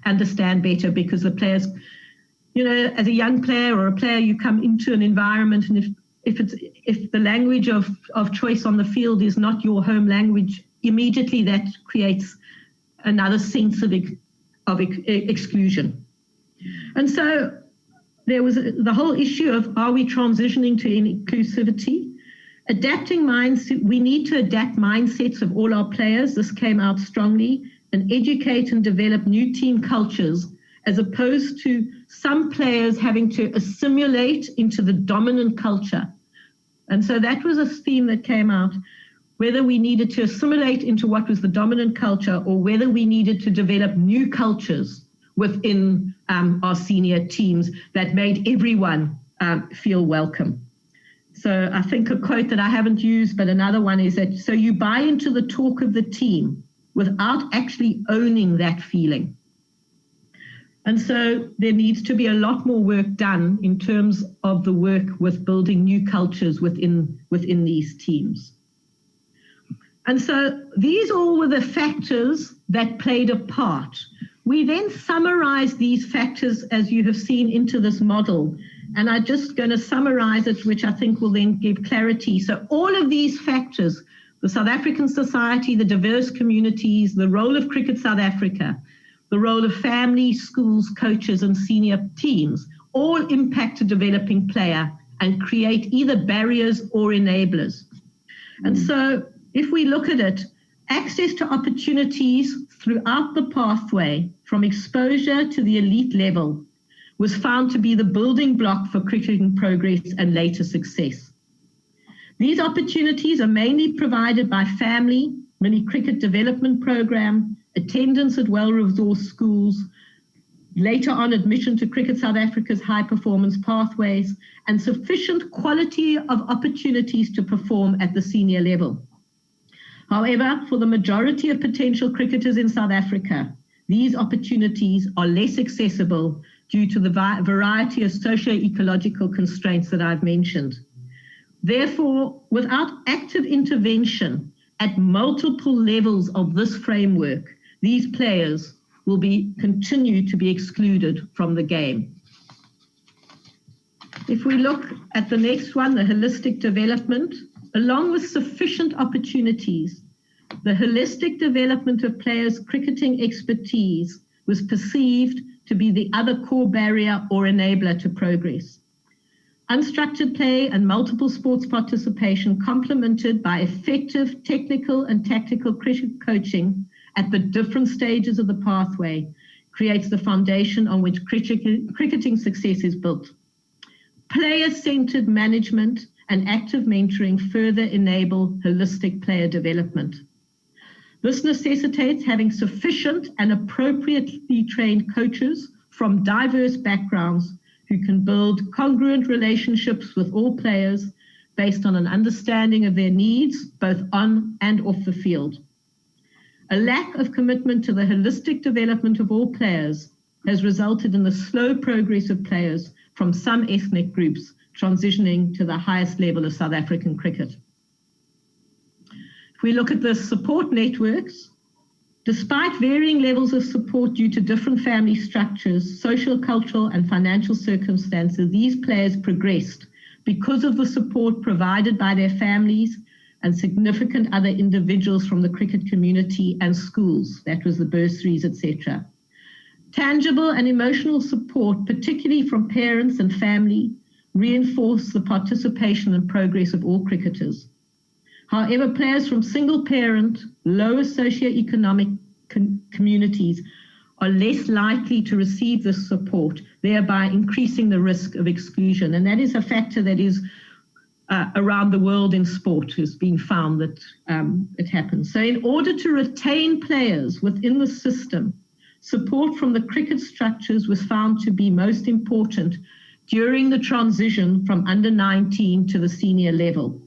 Speaker 3: better, because the players, as a young player or a player, you come into an environment, and if the language of choice on the field is not your home language, immediately that creates another sense of exclusion. And so there was the whole issue of, are we transitioning to inclusivity? Adapting mindset, we need to adapt mindsets of all our players. This came out strongly, and educate and develop new team cultures, as opposed to some players having to assimilate into the dominant culture. And so that was a theme that came out, whether we needed to assimilate into what was the dominant culture or whether we needed to develop new cultures within our senior teams that made everyone feel welcome. So I think a quote that I haven't used, but another one is that, so you buy into the talk of the team without actually owning that feeling. And so there needs to be a lot more work done in terms of the work with building new cultures within these teams. And so these all were the factors that played a part. We then summarize these factors, as you have seen, into this model. And I'm just going to summarize it, which I think will then give clarity. So all of these factors, the South African society, the diverse communities, the role of Cricket South Africa, the role of family, schools, coaches, and senior teams, all impact a developing player and create either barriers or enablers. And so if we look at it, access to opportunities throughout the pathway, from exposure to the elite level, was found to be the building block for cricketing progress and later success. These opportunities are mainly provided by family, mini cricket development program, attendance at well-resourced schools, later on admission to Cricket South Africa's high performance pathways, and sufficient quality of opportunities to perform at the senior level. However, for the majority of potential cricketers in South Africa, these opportunities are less accessible due to the variety of socio-ecological constraints that I've mentioned. Therefore, without active intervention at multiple levels of this framework, these players will continue to be excluded from the game. If we look at the next one, the holistic development, along with sufficient opportunities, the holistic development of players' cricketing expertise was perceived to be the other core barrier or enabler to progress. Unstructured play and multiple sports participation, complemented by effective technical and tactical cricket coaching at the different stages of the pathway, creates the foundation on which cricketing success is built. Player-centered management and active mentoring further enable holistic player development. This necessitates having sufficient and appropriately trained coaches from diverse backgrounds who can build congruent relationships with all players based on an understanding of their needs, both on and off the field. A lack of commitment to the holistic development of all players has resulted in the slow progress of players from some ethnic groups transitioning to the highest level of South African cricket. If we look at the support networks, despite varying levels of support due to different family structures, social, cultural, and financial circumstances, these players progressed because of the support provided by their families and significant other individuals from the cricket community and schools. That was the bursaries, etc. Tangible and emotional support, particularly from parents and family, reinforce the participation and progress of all cricketers. However, players from single-parent, lower socioeconomic communities are less likely to receive this support, thereby increasing the risk of exclusion. And that is a factor that is around the world in sport. Has been found that it happens. So in order to retain players within the system, support from the cricket structures was found to be most important during the transition from under 19 to the senior level.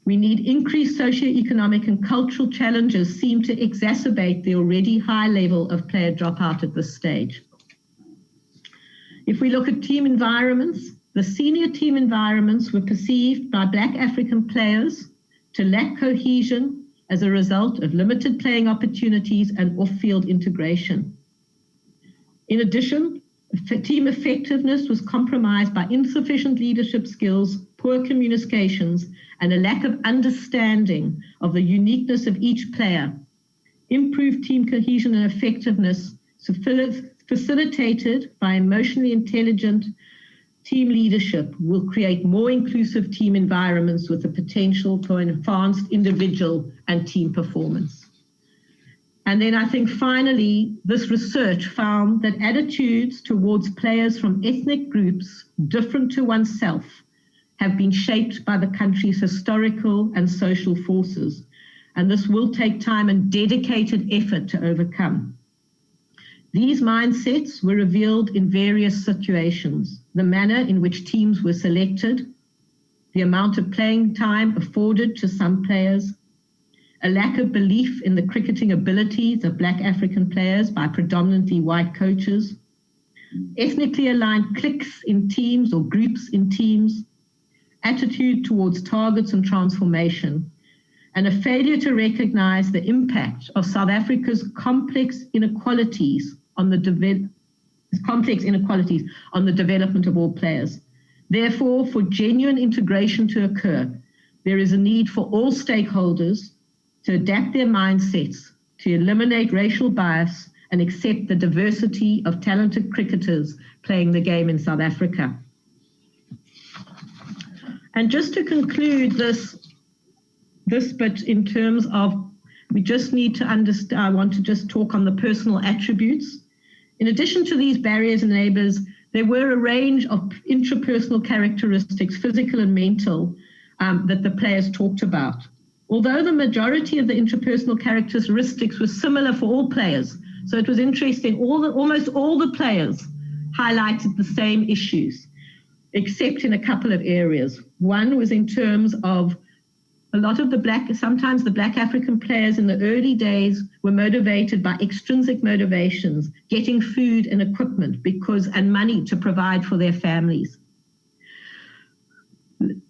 Speaker 3: We need increased socioeconomic and cultural challenges seem to exacerbate the already high level of player dropout at this stage. If we look at team environments, the senior team environments were perceived by Black African players to lack cohesion as a result of limited playing opportunities and off-field integration. In addition, team effectiveness was compromised by insufficient leadership skills, poor communications, and a lack of understanding of the uniqueness of each player. Improved team cohesion and effectiveness, facilitated by emotionally intelligent team leadership, will create more inclusive team environments with the potential for enhanced individual and team performance. And then I think finally, this research found that attitudes towards players from ethnic groups different to oneself have been shaped by the country's historical and social forces, and this will take time and dedicated effort to overcome. These mindsets were revealed in various situations: the manner in which teams were selected, the amount of playing time afforded to some players, a lack of belief in the cricketing abilities of Black African players by predominantly white coaches, ethnically aligned cliques in teams or groups in teams, attitude towards targets and transformation, and a failure to recognize the impact of South Africa's complex inequalities on the development of all players. Therefore, for genuine integration to occur, there is a need for all stakeholders to adapt their mindsets, to eliminate racial bias and accept the diversity of talented cricketers playing the game in South Africa. And just to conclude this bit in terms of, we just need to understand, I want to just talk on the personal attributes. In addition to these barriers and enablers, there were a range of intrapersonal characteristics, physical and mental, that the players talked about. Although the majority of the intrapersonal characteristics were similar for all players, so it was interesting, almost all the players highlighted the same issues, except in a couple of areas. One was in terms of a lot of sometimes the Black African players in the early days were motivated by extrinsic motivations, getting food and equipment and money to provide for their families.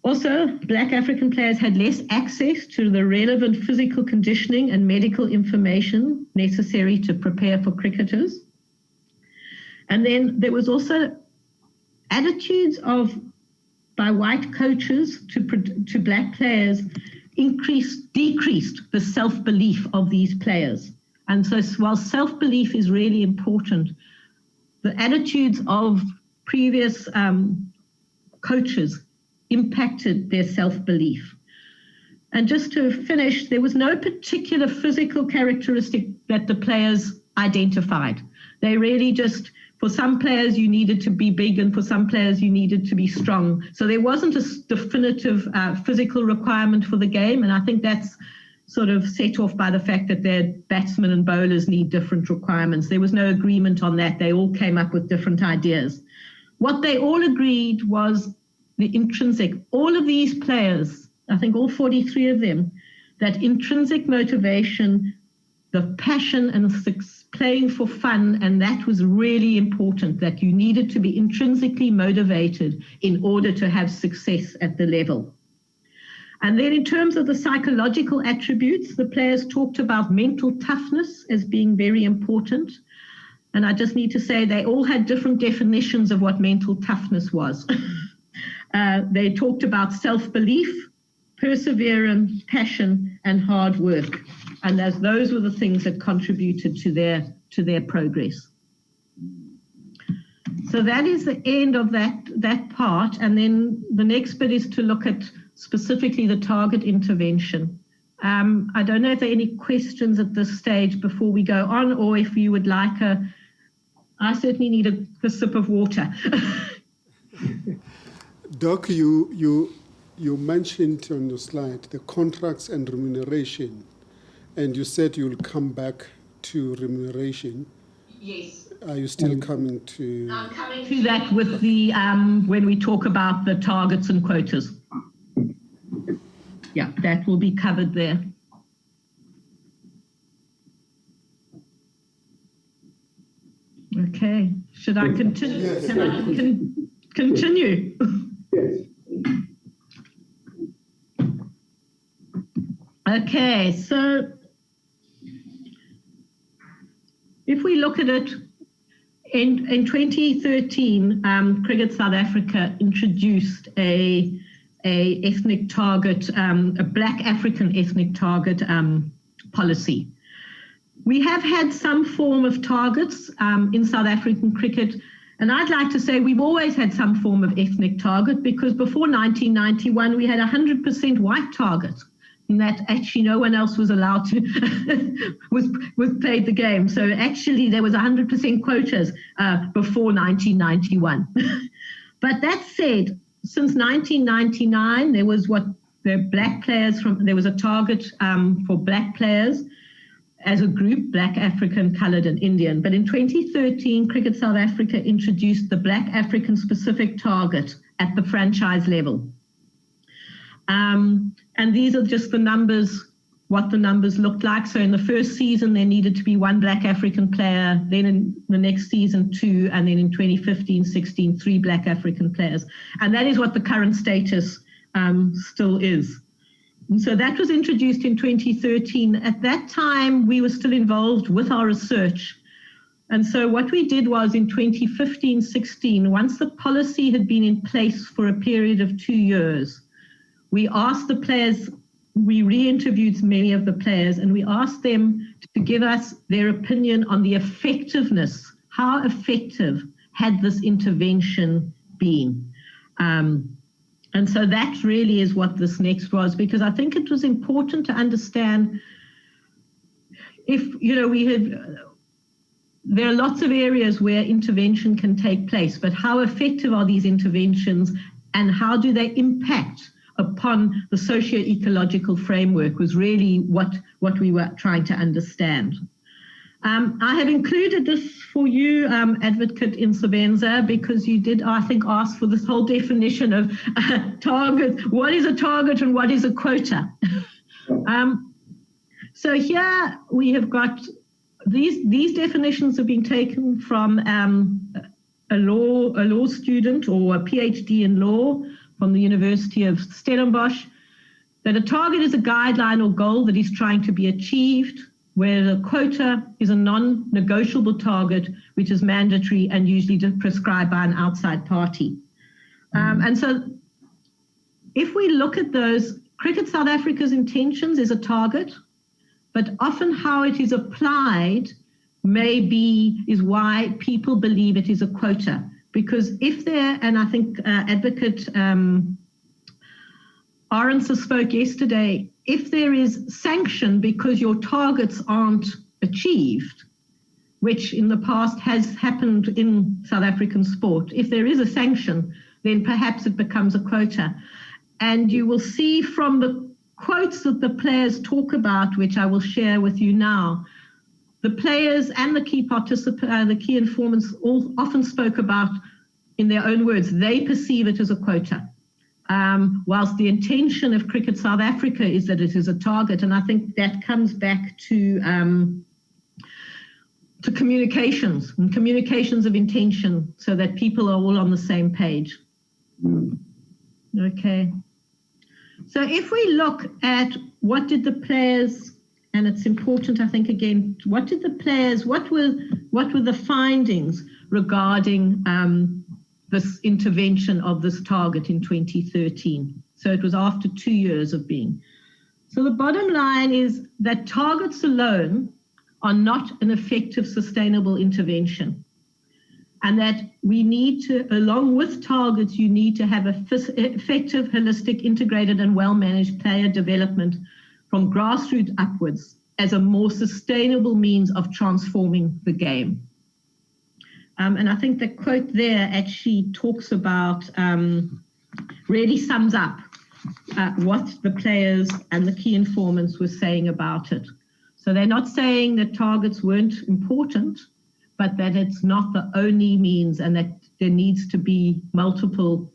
Speaker 3: Also, Black African players had less access to the relevant physical conditioning and medical information necessary to prepare for cricketers. And then there was also attitudes by white coaches to Black players decreased the self-belief of these players. And so while self-belief is really important, the attitudes of previous coaches impacted their self-belief. And just to finish, there was no particular physical characteristic that the players identified. They really just, for some players you needed to be big and for some players you needed to be strong. So there wasn't a definitive physical requirement for the game, and I think that's sort of set off by the fact that their batsmen and bowlers need different requirements. There was no agreement on that. They all came up with different ideas. What they all agreed was the intrinsic, all of these players, I think all 43 of them, that intrinsic motivation, the passion and playing for fun, and that was really important, that you needed to be intrinsically motivated in order to have success at the level. And then in terms of the psychological attributes, the players talked about mental toughness as being very important. And I just need to say they all had different definitions of what mental toughness was. They talked about self-belief, perseverance, passion, and hard work. And those were the things that contributed to their progress. So that is the end of that part. And then the next bit is to look at specifically the target intervention. I don't know if there are any questions at this stage before we go on, or if you would like I certainly need a sip of water.
Speaker 4: Doc, you mentioned on the slide the contracts and remuneration, and you said you'll come back to remuneration.
Speaker 3: Yes.
Speaker 4: Are you still coming to?
Speaker 3: I'm coming to that with the when we talk about the targets and quotas. Yeah, that will be covered there. Okay, should I continue?
Speaker 1: Yes.
Speaker 3: Can I continue?
Speaker 1: Yes.
Speaker 3: Okay, so if we look at it, in 2013, Cricket South Africa introduced a ethnic target, a Black African ethnic target policy. We have had some form of targets in South African cricket, and I'd like to say we've always had some form of ethnic target, because before 1991 we had 100% white target, and that actually no one else was allowed to was played the game. So actually there was 100% quotas before 1991. But that said, since 1999 there was there was a target for black players as a group, Black, African, Coloured and Indian. But in 2013, Cricket South Africa introduced the Black African specific target at the franchise level. And these are just the numbers, what the numbers looked like. So in the first season, there needed to be 1 Black African player, then in the next season 2, and then in 2015-16, 3 Black African players. And that is what the current status still is. And so that was introduced in 2013. At that time, we were still involved with our research. And so what we did was in 2015-16, once the policy had been in place for a period of 2 years, we asked the players, we re-interviewed many of the players, and we asked them to give us their opinion on the effectiveness. How effective had this intervention been? And so that really is what this next was, because I think it was important to understand if, there are lots of areas where intervention can take place, but how effective are these interventions and how do they impact upon the socio-ecological framework was really what we were trying to understand. I have included this for you, Advocate Ntsebeza, because you did, I think, ask for this whole definition of target. What is a target and what is a quota? So here we have got these definitions have been taken from a law student or a PhD in law from the University of Stellenbosch, that a target is a guideline or goal that is trying to be achieved, where the quota is a non-negotiable target, which is mandatory and usually prescribed by an outside party. And so if we look at those, Cricket South Africa's intentions is a target, but often how it is applied is why people believe it is a quota. Because if there, and I think Advocate Arendse spoke yesterday, if there is sanction because your targets aren't achieved, which in the past has happened in South African sport, if there is a sanction, then perhaps it becomes a quota. And you will see from the quotes that the players talk about, which I will share with you now, the players and the key participants, the key informants all often spoke about, in their own words, they perceive it as a quota. Whilst the intention of Cricket South Africa is that it is a target, and I think that comes back to communications and communications of intention, so that people are all on the same page. Okay. So if we look at what did the players, and it's important, I think, again, what did the players, what were the findings regarding this intervention of this target in 2013. So it was after 2 years of being. So the bottom line is that targets alone are not an effective, sustainable intervention. And that we need to, along with targets, you need to have effective, holistic, integrated, and well-managed player development from grassroots upwards as a more sustainable means of transforming the game. And I think the quote there actually talks about, really sums up what the players and the key informants were saying about it. So they're not saying that targets weren't important, but that it's not the only means, and that there needs to be multiple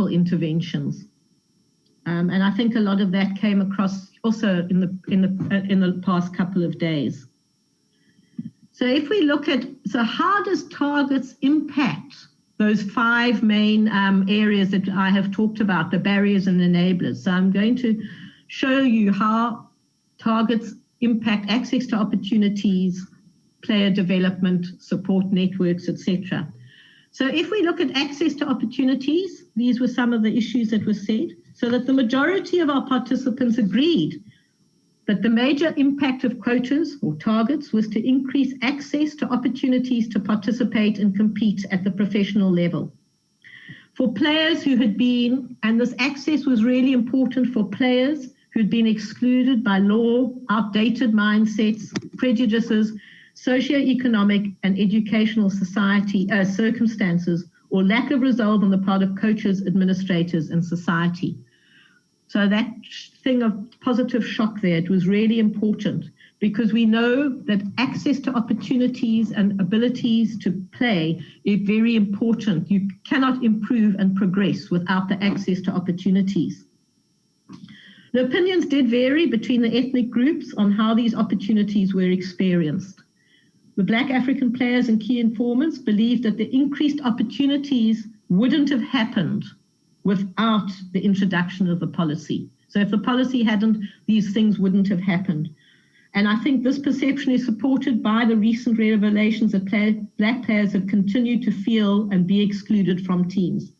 Speaker 3: interventions. And I think a lot of that came across also in the past couple of days. So if we look at, so how does targets impact those 5 main areas that I have talked about, the barriers and enablers? So I'm going to show you how targets impact access to opportunities, player development, support networks, etc. So if we look at access to opportunities, these were some of the issues that were said, so that the majority of our participants agreed that the major impact of quotas or targets was to increase access to opportunities to participate and compete at the professional level. For players who had been, and this access was really important for players who'd been excluded by law, outdated mindsets, prejudices, socioeconomic and educational society circumstances, or lack of resolve on the part of coaches, administrators, and society. So that thing of positive shock there, it was really important, because we know that access to opportunities and abilities to play is very important. You cannot improve and progress without the access to opportunities. The opinions did vary between the ethnic groups on how these opportunities were experienced. The Black African players and key informants believed that the increased opportunities wouldn't have happened without the introduction of the policy. So if the policy hadn't, these things wouldn't have happened. And I think this perception is supported by the recent revelations that Black players have continued to feel and be excluded from teams.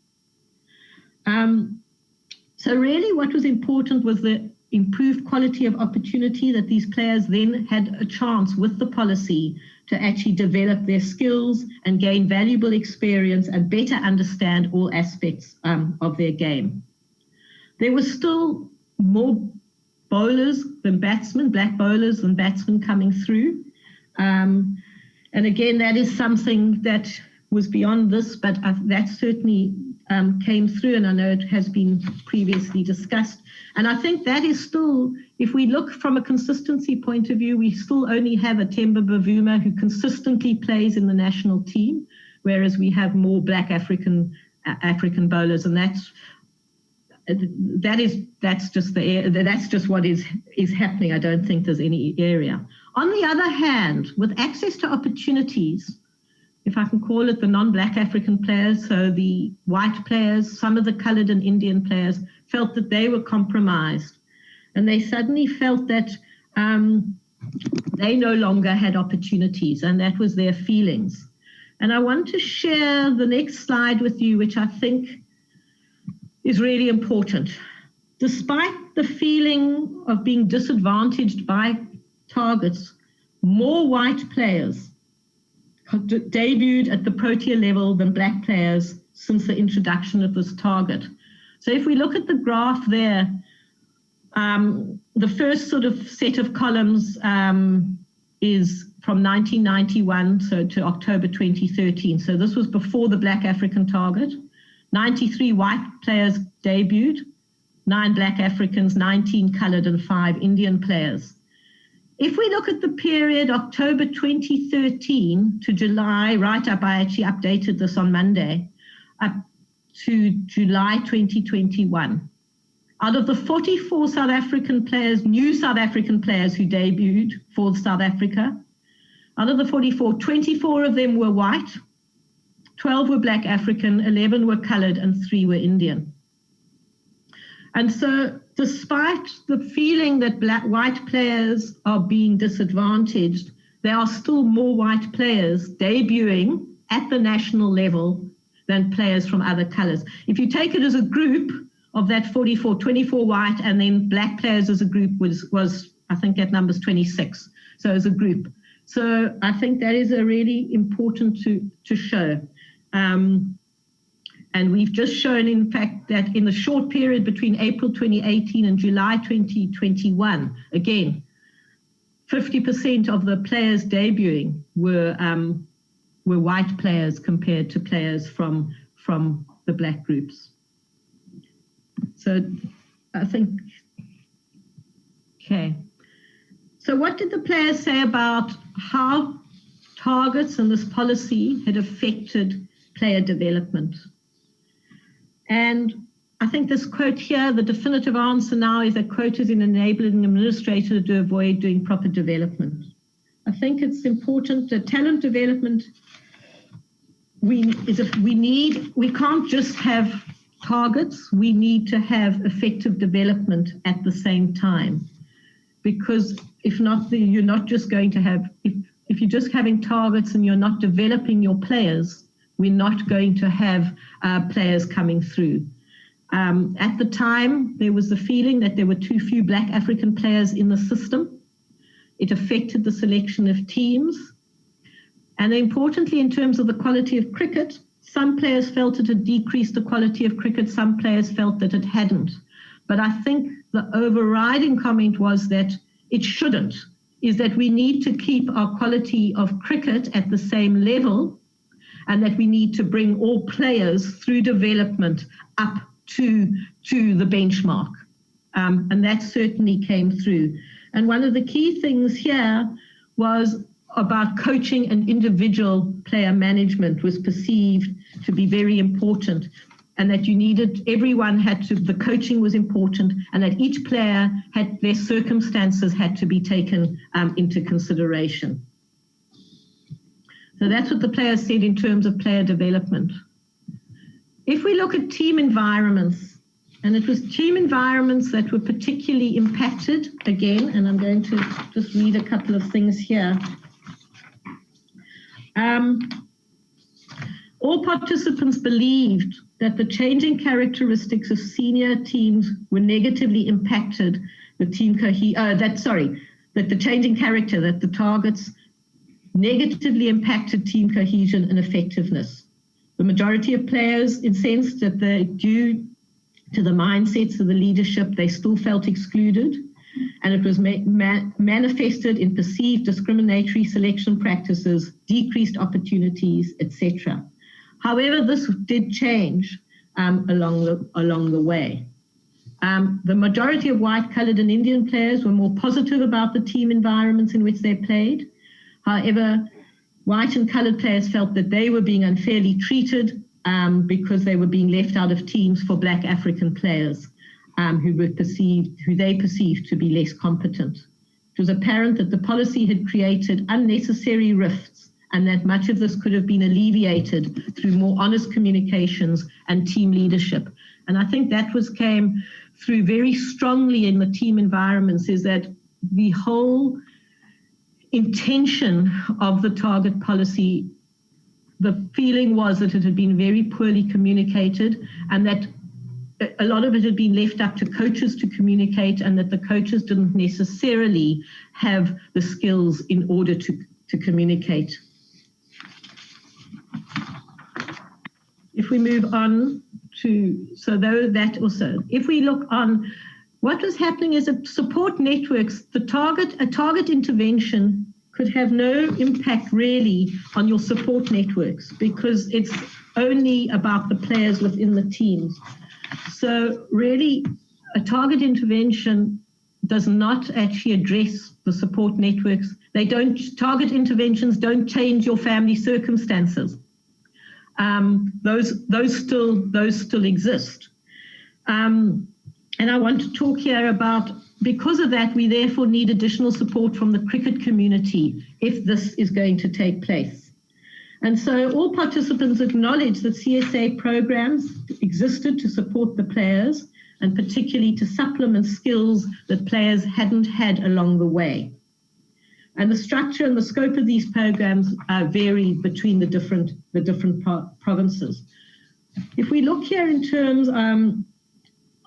Speaker 3: So really what was important was the improved quality of opportunity, that these players then had a chance with the policy to actually develop their skills and gain valuable experience and better understand all aspects of their game. There was still more bowlers than batsmen, black bowlers than batsmen coming through. And again, that is something that was beyond this, but that certainly came through, and I know it has been previously discussed. And I think that is still, if we look from a consistency point of view, we still only have a Themba Bavuma who consistently plays in the national team, whereas we have more Black African bowlers, and that's just what is happening. I don't think there's any area. On the other hand, with access to opportunities, if I can call it, the non-Black African players, so the white players, some of the colored and Indian players, felt that they were compromised. And they suddenly felt that they no longer had opportunities, and that was their feelings. And I want to share the next slide with you, which I think is really important. Despite the feeling of being disadvantaged by targets, more white players debuted at the Protea level than Black players since the introduction of this target. So if we look at the graph there, the first sort of set of columns is from 1991 to October 2013. So this was before the Black African target. 93 white players debuted, 9 Black Africans, 19 colored, and 5 Indian players. If we look at the period October 2013 to July, right up, I actually updated this on Monday, up to July 2021. Out of the 44 South African players, new South African players who debuted for South Africa, out of the 44, 24 of them were white, 12 were Black African, 11 were colored, and 3 were Indian. And so despite the feeling that white players are being disadvantaged, there are still more white players debuting at the national level than players from other colours. If you take it as a group of that 44, 24 white, and then black players as a group was I think that number's 26. So as a group. So I think that is a really important to show. And we've just shown, in fact, that in the short period between April 2018 and July 2021, again, 50% of the players debuting were white players compared to players from the black groups. So I think, okay. So what did the players say about how targets and this policy had affected player development? And I think this quote here, the definitive answer now is that quote is in enabling an administrator to avoid doing proper development. I think it's important that talent development, we can't just have targets, we need to have effective development at the same time. Because if not, you're not just going to have, if you're just having targets and you're not developing your players, we're not going to have players coming through. At the time, there was the feeling that there were too few Black African players in the system. It affected the selection of teams. And importantly, in terms of the quality of cricket, some players felt it had decreased the quality of cricket, some players felt that it hadn't. But I think the overriding comment was that it shouldn't, is that we need to keep our quality of cricket at the same level, and that we need to bring all players through development up to the benchmark. And that certainly came through. And one of the key things here was about coaching and individual player management was perceived to be very important, and that the coaching was important, and that each player had their circumstances had to be taken into consideration. So that's what the players said in terms of player development. If we look at team environments, and it was team environments that were particularly impacted, again, and I'm going to just read a couple of things here. All participants believed that the changing characteristics of senior teams were negatively impacted the team that the changing character, that the targets negatively impacted team cohesion and effectiveness. The majority of players incensed that due to the mindsets of the leadership, they still felt excluded, and it was manifested in perceived discriminatory selection practices, decreased opportunities, etc. However, this did change along the way. The majority of white, coloured and Indian players were more positive about the team environments in which they played. However, white and coloured players felt that they were being unfairly treated because they were being left out of teams for Black African players who they perceived to be less competent. It was apparent that the policy had created unnecessary rifts, and that much of this could have been alleviated through more honest communications and team leadership. And I think that came through very strongly in the team environments, is that the whole intention of the target policy, the feeling was that it had been very poorly communicated, and that a lot of it had been left up to coaches to communicate, and that the coaches didn't necessarily have the skills in order to communicate. If we move on if we look on what was happening is that support networks, a target intervention could have no impact really on your support networks, because it's only about the players within the teams. So really, a target intervention does not actually address the support networks. Target interventions don't change your family circumstances. Those still exist. And I want to talk here about, because of that, we therefore need additional support from the cricket community if this is going to take place. And so all participants acknowledge that CSA programs existed to support the players, and particularly to supplement skills that players hadn't had along the way. And the structure and the scope of these programs vary between the different provinces. if we look here in terms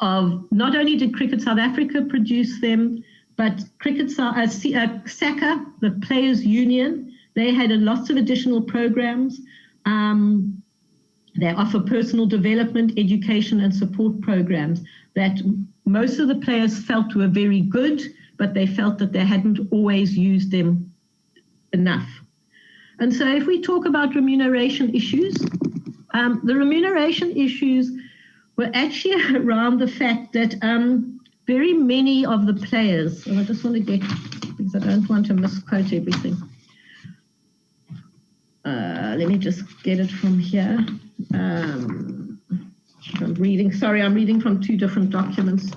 Speaker 3: of not only did Cricket South Africa produce them, but SACA, the Players Union, they had lots of additional programs. They offer personal development, education, and support programs that most of the players felt were very good, but they felt that they hadn't always used them enough. And so if we talk about remuneration issues, the remuneration issues were actually around the fact that very many of the players, and I just want to get, because I don't want to misquote everything. Let me just get it from here. I'm reading from two different documents.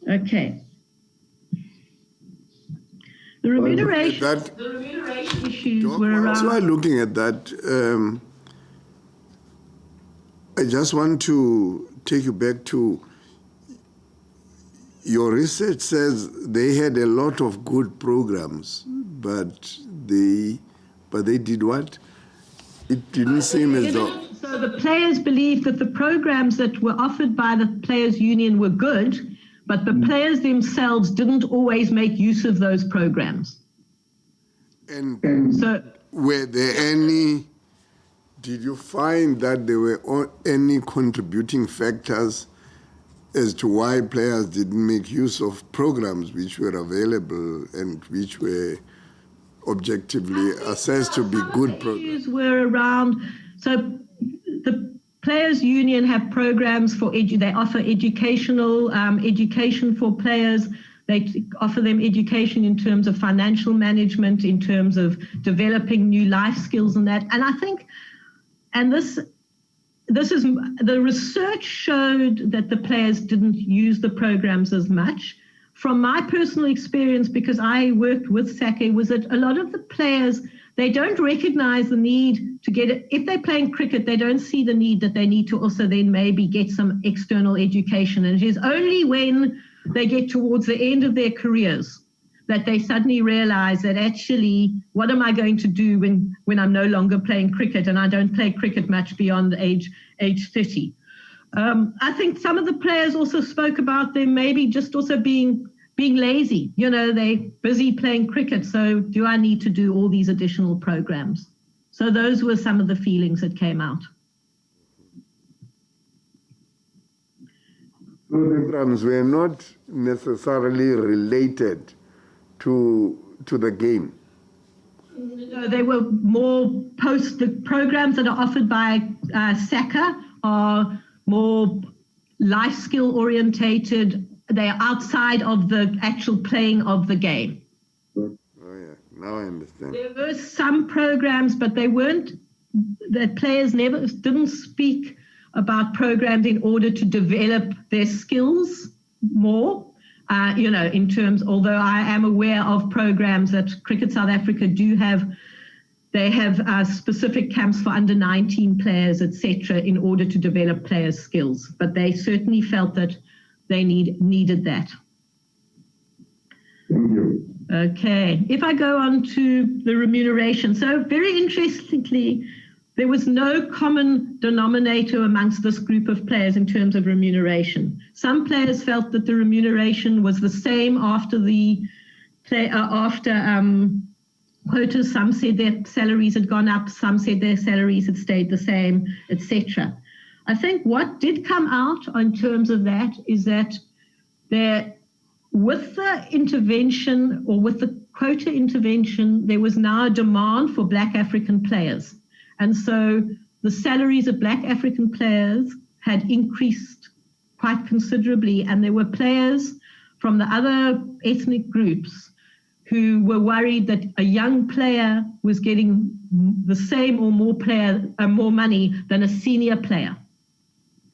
Speaker 3: Okay. The remuneration issues were around.
Speaker 1: Also, while looking at that, I just want to take you back to your research says they had a lot of good programs, but they did what? It didn't seem as though.
Speaker 3: So the players believed that the programs that were offered by the Players Union were good, but the players themselves didn't always make use of those programs.
Speaker 1: And so, were there any? Did you find that there were any contributing factors as to why players didn't make use of programs which were available and which were objectively assessed to be good programs?
Speaker 3: Were around, so the Players Union have programs for they offer educational education for players. They offer them education in terms of financial management, in terms of developing new life skills and that. And I think, and this is, the research showed that the players didn't use the programs as much. From my personal experience, because I worked with SACA, was that a lot of the players, they don't recognize the need to get it. If they're playing cricket, they don't see the need that they need to also then maybe get some external education. And it is only when they get towards the end of their careers that they suddenly realize that actually, what am I going to do when I'm no longer playing cricket, and I don't play cricket much beyond age 30. I think some of the players also spoke about them maybe just also being lazy. You know, they're busy playing cricket, so do I need to do all these additional programs? So those were some of the feelings that came out.
Speaker 1: So the programs were not necessarily related to the game.
Speaker 3: No, they were more the programs that are offered by SACA are more life skill orientated. They are outside of the actual playing of the game.
Speaker 1: Oh yeah, now I understand.
Speaker 3: There were some programs, but they weren't, the players didn't speak about programs in order to develop their skills more. You know, in terms, although I am aware of programs that Cricket South Africa do have, they have specific camps for under 19 players, etc., in order to develop players' skills. But they certainly felt that they needed that.
Speaker 1: Thank you.
Speaker 3: Okay, if I go on to the remuneration. So very interestingly, there was no common denominator amongst this group of players in terms of remuneration. Some players felt that the remuneration was the same after the quotas. Some said their salaries had gone up. Some said their salaries had stayed the same, etc. I think what did come out in terms of that is that with the intervention, or with the quota intervention, there was now a demand for Black African players. And so the salaries of Black African players had increased quite considerably, and there were players from the other ethnic groups who were worried that a young player was getting the same or more money than a senior player.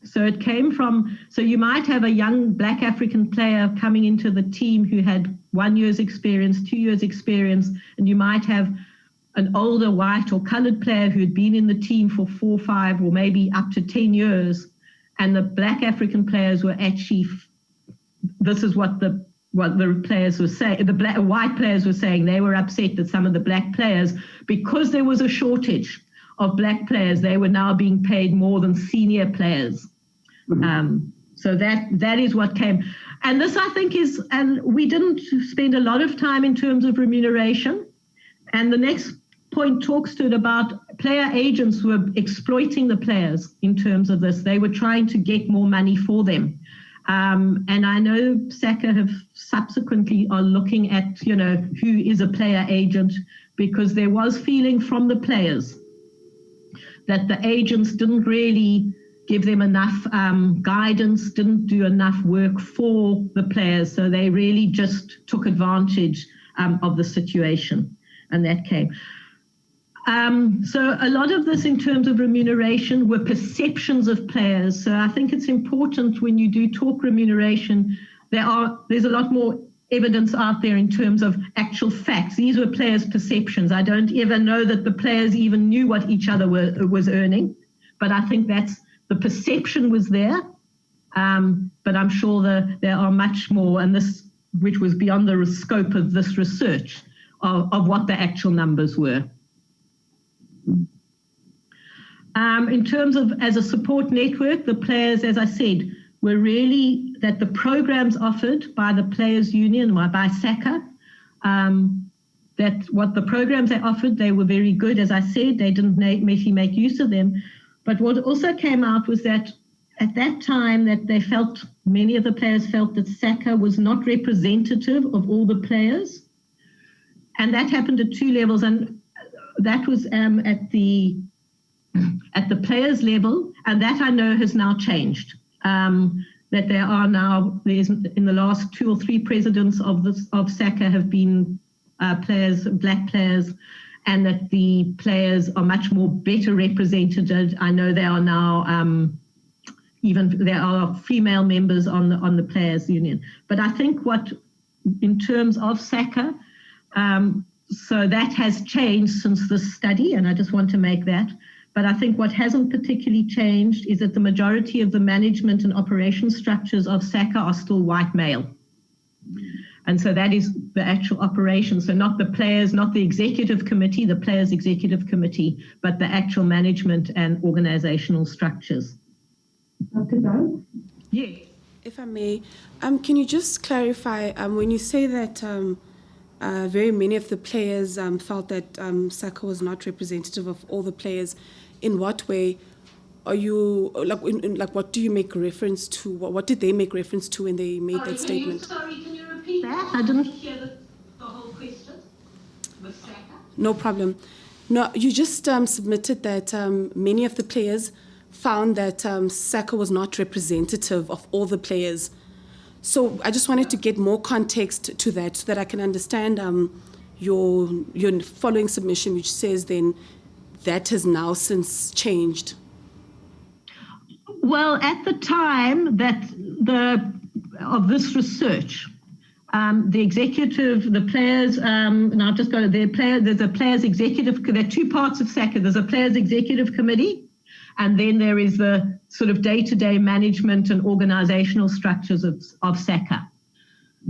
Speaker 3: So it came from, so you might have a young Black African player coming into the team who had 1 year's experience, 2 years experience, and you might have an older white or colored player who had been in the team for 4, 5, or maybe up to 10 years. And the Black African players were actually, this is what the what the players were saying, white players were saying. They were upset that some of the black players, because there was a shortage of black players, they were now being paid more than senior players. So that is what came. And this, I think, is, and we didn't spend a lot of time in terms of remuneration. And the next point talks to it about player agents were exploiting the players in terms of this. They were trying to get more money for them. And I know SACA have subsequently are looking at, who is a player agent, because there was feeling from the players that the agents didn't really give them enough guidance, didn't do enough work for the players. So they really just took advantage of the situation, and that came. So a lot of this in terms of remuneration were perceptions of players. So I think it's important when you do talk remuneration, there's a lot more evidence out there in terms of actual facts. These were players' perceptions. I don't ever know that the players even knew what each other was earning, but I think that's the perception was there. But I'm sure there are much more, and this, which was beyond the scope of this research, of what the actual numbers were. In terms of as a support network, the players, as I said, were really that the programs offered by the Players Union, by SACA, that what the programs they offered, they were very good. As I said, they didn't make use of them. But what also came out was that at that time that they felt, many of the players felt that SACA was not representative of all the players. And that happened at two levels. And that was at the players level, and that I know has now changed. That there are now, in the last 2 or 3 presidents of SACA have been players, black players, and that the players are much more better represented. I know there are now even there are female members on the Players Union. But I think what, in terms of SACA, so that has changed since this study, and I just want to make that. But I think what hasn't particularly changed is that the majority of the management and operation structures of SACA are still white male. And so that is the actual operation. So not the players, not the executive committee, the players executive committee, but the actual management and organizational structures. Dr. Dunn? Yes.
Speaker 2: If I may, can you just clarify, when you say that very many of the players felt that SACA was not representative of all the players, in what way are you, what do you make reference to? What did they make reference to when they made that statement?
Speaker 3: Can you repeat that? I didn't hear the whole question with SACA.
Speaker 2: No problem. No, you just submitted that many of the players found that SACA was not representative of all the players. So I just wanted to get more context to that so that I can understand your following submission, which says then that has now since changed.
Speaker 3: Well, at the time that of this research, the executive, the players, and I'll just go to there's a players executive, there are 2 parts of SACA. There's a players executive committee, and then there is the sort of day-to-day management and organizational structures of SACA.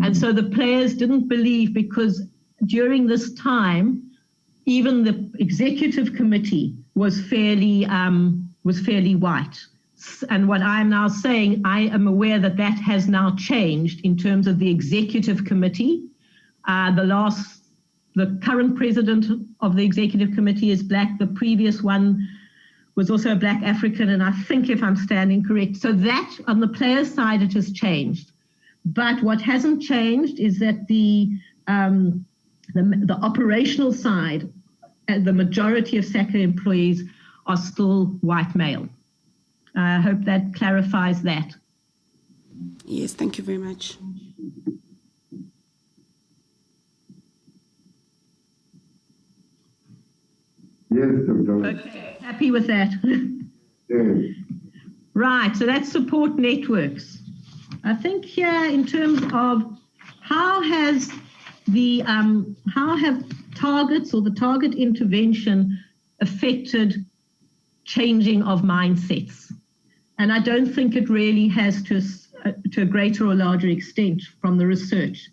Speaker 3: And so the players didn't believe, because during this time, even the executive committee was fairly white. And what I'm now saying, I am aware that that has now changed in terms of the executive committee. The current president of the executive committee is black. The previous one was also a black African, and I think, if I'm standing correct, so that on the players' side it has changed. But what hasn't changed is that the operational side, the majority of SACA employees are still white male. I hope that clarifies that.
Speaker 2: Yes, thank you very much.
Speaker 1: Yes, Dr.
Speaker 3: Okay, happy with that.
Speaker 1: Yes.
Speaker 3: Right, so that's support networks. I think here, in terms of how have targets or the target intervention affected changing of mindsets? And I don't think it really has to to a greater or larger extent from the research.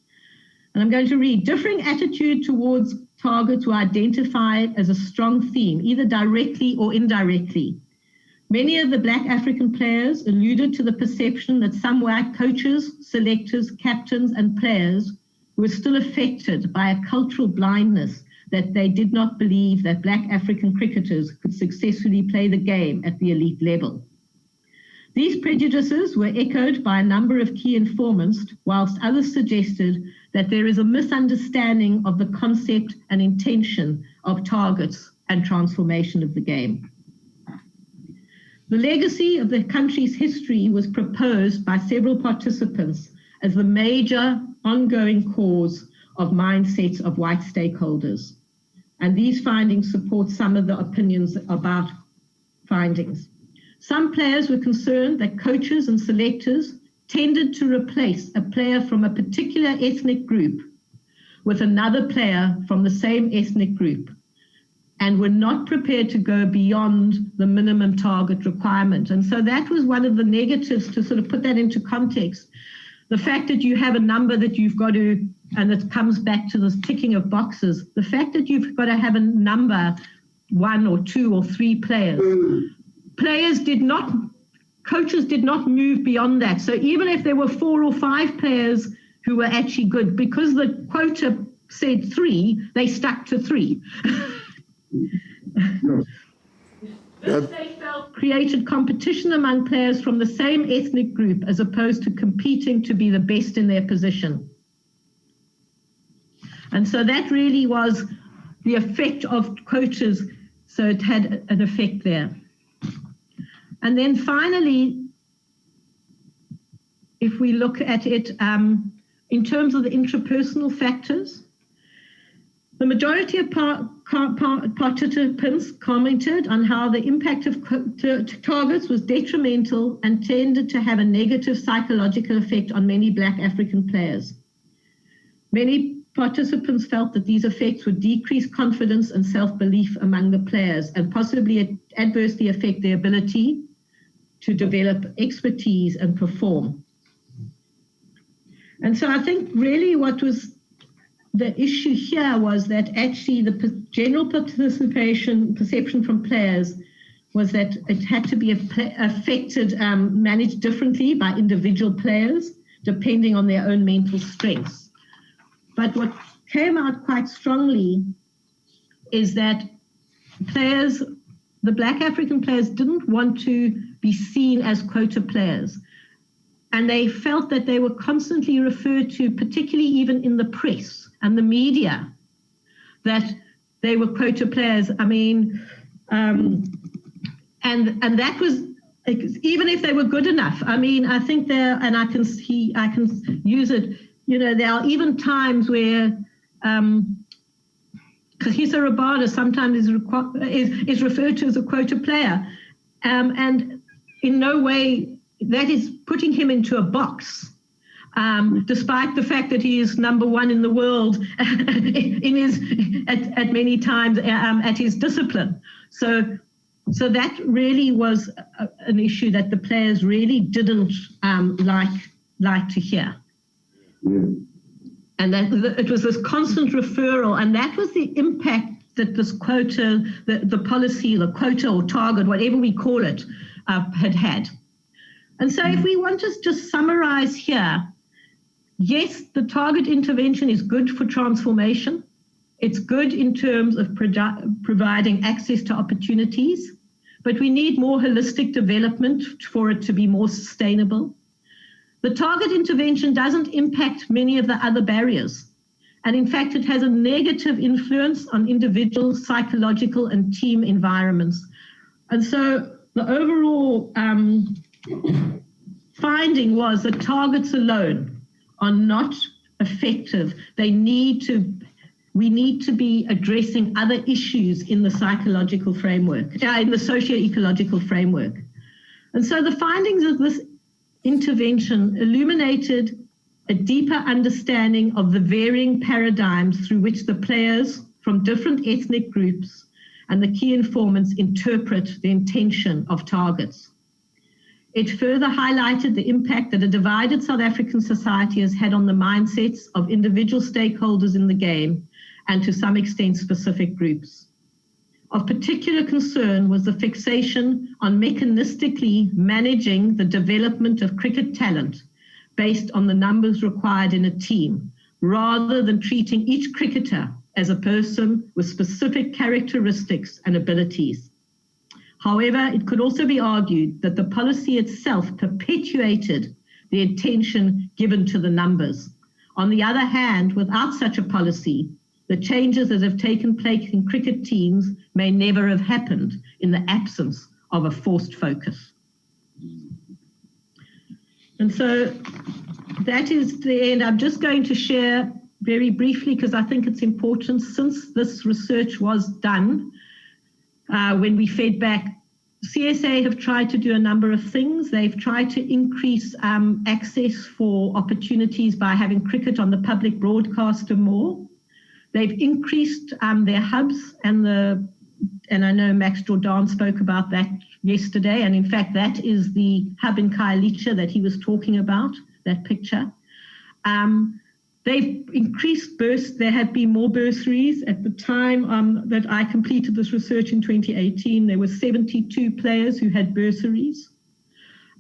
Speaker 3: And I'm going to read, differing attitude towards targets were identified as a strong theme, either directly or indirectly. Many of the Black African players alluded to the perception that some white coaches, selectors, captains, and players were still affected by a cultural blindness that they did not believe that Black African cricketers could successfully play the game at the elite level. These prejudices were echoed by a number of key informants, whilst others suggested that there is a misunderstanding of the concept and intention of targets and transformation of the game. The legacy of the country's history was proposed by several participants as the major ongoing cause of mindsets of white stakeholders. And these findings support some of the opinions about findings. Some players were concerned that coaches and selectors tended to replace a player from a particular ethnic group with another player from the same ethnic group, and were not prepared to go beyond the minimum target requirement. And so that was one of the negatives, to sort of put that into context. The fact that you have a number that you've got to, and it comes back to this ticking of boxes, the fact that you've got to have a number, 1 or 2 or 3 players. Coaches did not move beyond that. So even if there were 4 or 5 players who were actually good, because the quota said 3, they stuck to 3. This, they felt, created competition among players from the same ethnic group as opposed to competing to be the best in their position. And so that really was the effect of coaches. So it had an effect there. And then finally, if we look at it in terms of the intrapersonal factors, the majority of participants commented on how the impact of targets was detrimental and tended to have a negative psychological effect on many Black African players. Many participants felt that these effects would decrease confidence and self-belief among the players and possibly adversely affect their ability to develop expertise and perform. And so I think really what was the issue here was that actually the general perception from players was that it had to be affected, managed differently by individual players, depending on their own mental strengths. But what came out quite strongly is that players, the Black African players, didn't want to be seen as quota players. And they felt that they were constantly referred to, particularly even in the press and the media, that they were quota players. I mean, and that was, even if they were good enough. I mean, I think there, and I can use it, you know, there are even times where Kagiso Rabada sometimes is referred to as a quota player. And in no way that is putting him into a box, despite the fact that he is number 1 in the world in his at many times at his discipline. So that really was an issue that the players really didn't like to hear. Yeah. And that it was this constant referral, and that was the impact that this quota, the policy, the quota or target, whatever we call it, had. And so if we want to just summarize here, yes, the target intervention is good for transformation. It's good in terms of providing access to opportunities, but we need more holistic development for it to be more sustainable. The target intervention doesn't impact many of the other barriers. And in fact, it has a negative influence on individual psychological and team environments. And so the overall finding was that targets alone are not effective. We need to be addressing other issues in the psychological framework, in the socio-ecological framework. And so the findings of this intervention illuminated a deeper understanding of the varying paradigms through which the players from different ethnic groups and the key informants interpret the intention of targets. It further highlighted the impact that a divided South African society has had on the mindsets of individual stakeholders in the game and to some extent specific groups. Of particular concern was the fixation on mechanistically managing the development of cricket talent based on the numbers required in a team, rather than treating each cricketer as a person with specific characteristics and abilities. However, it could also be argued that the policy itself perpetuated the attention given to the numbers. On the other hand, without such a policy, the changes that have taken place in cricket teams may never have happened in the absence of a forced focus. And so that is the end. I'm just going to share very briefly, because I think it's important, since this research was done, when we fed back, CSA have tried to do a number of things. They've tried to increase access for opportunities by having cricket on the public broadcaster more. They've increased their hubs, and I know Max Jordan spoke about that yesterday, and in fact that is the hub in Khayelitsha that he was talking about, that picture. They've increased there have been more bursaries. At the time that I completed this research in 2018, there were 72 players who had bursaries.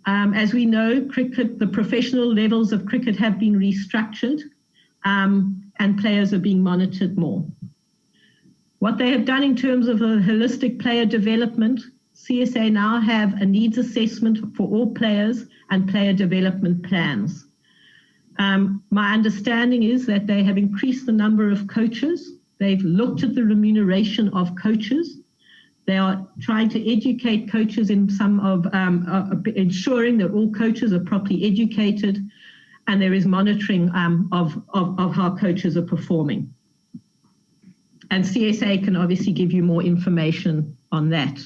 Speaker 3: As we know, the professional levels of cricket have been restructured, and players are being monitored more. What they have done in terms of a holistic player development, CSA now have a needs assessment for all players and player development plans. My understanding is that they have increased the number of coaches. They've looked at the remuneration of coaches. They are trying to educate coaches in some of ensuring that all coaches are properly educated, and there is monitoring of how coaches are performing. And CSA can obviously give you more information on that.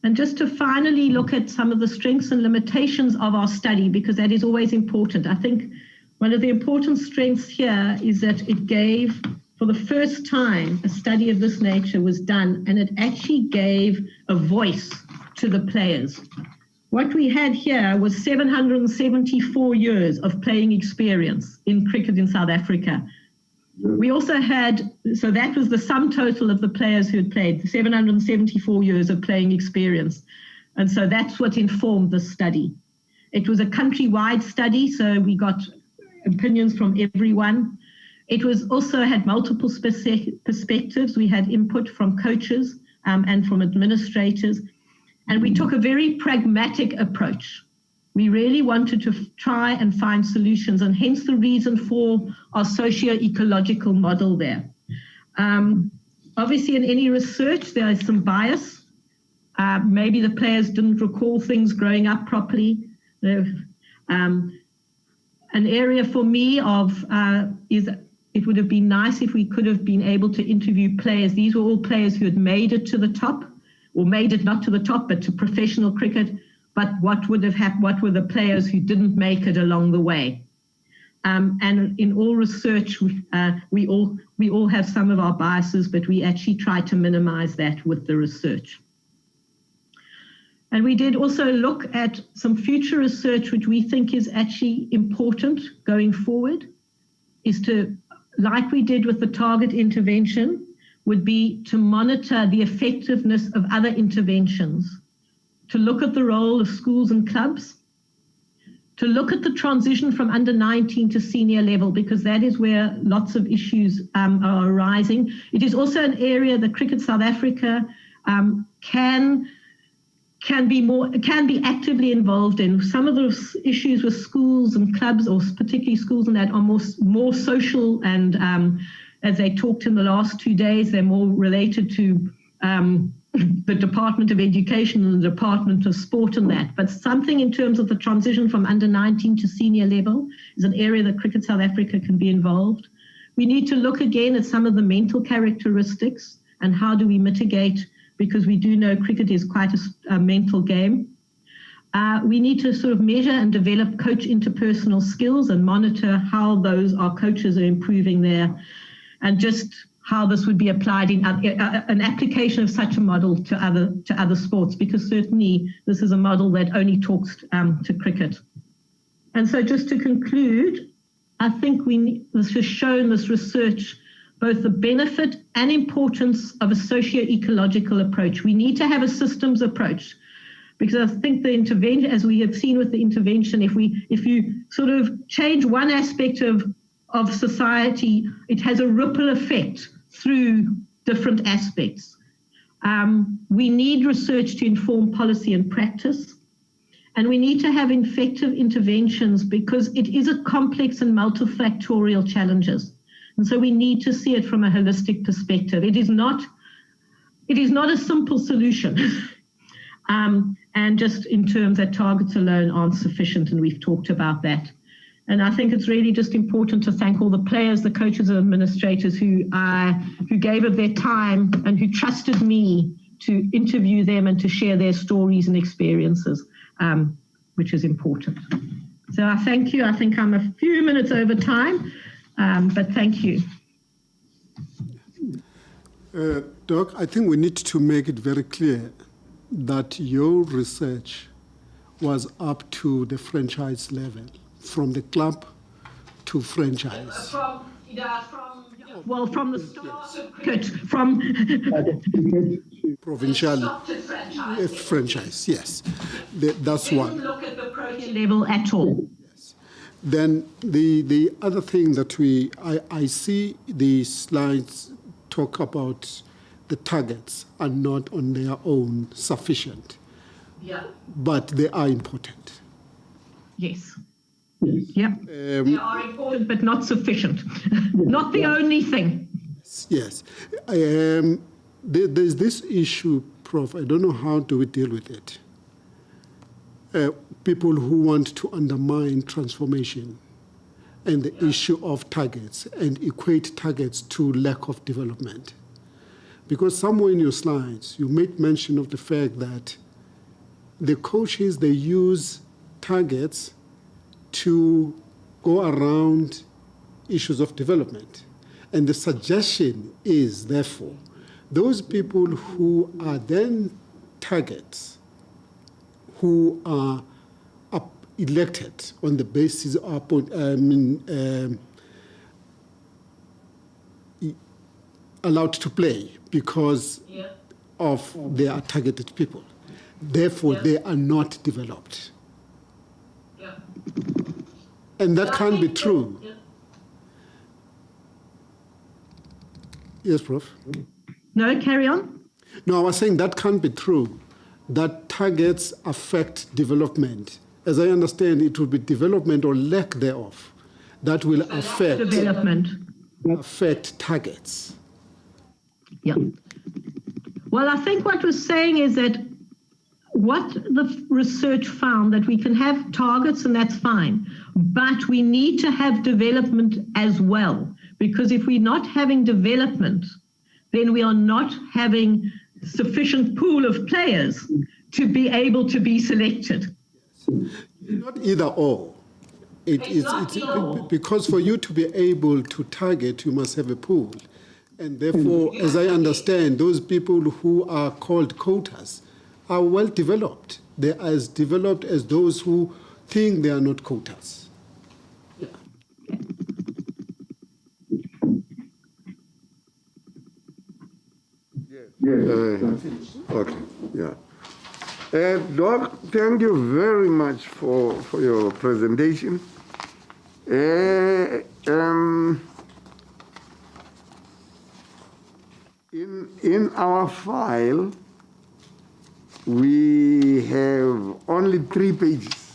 Speaker 3: And just to finally look at some of the strengths and limitations of our study, because that is always important. I think one of the important strengths here is that it gave, for the first time, a study of this nature was done, and it actually gave a voice to the players. What we had here was 774 years of playing experience in cricket in South Africa. We also had, so that was the sum total of the players who had played, 774 years of playing experience. And so that's what informed the study. It was a countrywide study, so we got opinions from everyone. It was also had multiple perspectives. We had input from coaches and from administrators. And we took a very pragmatic approach. We really wanted to try and find solutions, and hence the reason for our socio-ecological model there. Obviously, in any research, there is some bias. Maybe the players didn't recall things growing up properly. An area for me is it would have been nice if we could have been able to interview players. These were all players who had made it to the top, or made it not to the top, but to professional cricket. But what would have happened? What were the players who didn't make it along the way? And in all research, we all have some of our biases, but we actually try to minimize that with the research. And we did also look at some future research, which we think is actually important going forward, is to, like we did with the target intervention, would be to monitor the effectiveness of other interventions, to look at the role of schools and clubs, to look at the transition from under 19 to senior level, because that is where lots of issues are arising. It is also an area that Cricket South Africa can be actively involved in. Some of those issues with schools and clubs, or particularly schools and that, are more social, and as they talked in the last 2 days, they're more related to the Department of Education and the Department of Sport and that. But something in terms of the transition from under 19 to senior level is an area that Cricket South Africa can be involved. We need to look again at some of the mental characteristics and how do we mitigate, because we do know cricket is quite a mental game. We need to sort of measure and develop coach interpersonal skills and monitor how our coaches are improving there, and just how this would be applied in an application of such a model to other sports, because certainly this is a model that only talks to cricket. And so just to conclude, I think this has shown, this research, both the benefit and importance of a socio-ecological approach. We need to have a systems approach, because I think the intervention, as we have seen with the intervention, if you sort of change one aspect of society, it has a ripple effect through different aspects. We need research to inform policy and practice, and we need to have effective interventions because it is a complex and multifactorial challenges. And so we need to see it from a holistic perspective. It is not a simple solution. And just in terms that targets alone aren't sufficient, and we've talked about that. And I think it's really just important to thank all the players, the coaches and administrators who gave of their time and who trusted me to interview them and to share their stories and experiences, which is important. So I thank you. I think I'm a few minutes over time, but thank you.
Speaker 4: Doc, I think we need to make it very clear that your research was up to the franchise level, from the club to franchise.
Speaker 3: From the start, from
Speaker 4: provincial franchise, yes. That's one.
Speaker 3: Look at the protein level at all.
Speaker 4: Yes. Then the other thing that I see the slides talk about the targets are not on their own sufficient.
Speaker 3: Yeah.
Speaker 4: But they are important.
Speaker 3: Yes. Yeah. They are important, but not sufficient. Not the only thing.
Speaker 4: Yes. There's this issue, Prof. I don't know how do we deal with it. People who want to undermine transformation and the issue of targets and equate targets to lack of development. Because somewhere in your slides, you made mention of the fact that the coaches, they use targets to go around issues of development. And the suggestion is, therefore, those people who are then targets, who are elected on the basis of, allowed to play because of their targeted people. Therefore, they are not developed. And that can't be true. Yes, Prof?
Speaker 3: No, carry on.
Speaker 4: No, I was saying that can't be true, that targets affect development. As I understand, it will be development or lack thereof that will affect targets.
Speaker 3: Yeah. Well, I think what we're saying is that what the research found, that we can have targets and that's fine, but we need to have development as well, because if we're not having development, then we are not having sufficient pool of players to be able to be selected.
Speaker 4: Not either or. It's because for you to be able to target, you must have a pool. And therefore, as I understand, those people who are called quotas are well developed. They are as developed as those who think they are not quotas. Yeah.
Speaker 1: Okay, yeah. Doc, thank you very much for your presentation. In our file, we have only 3 pages.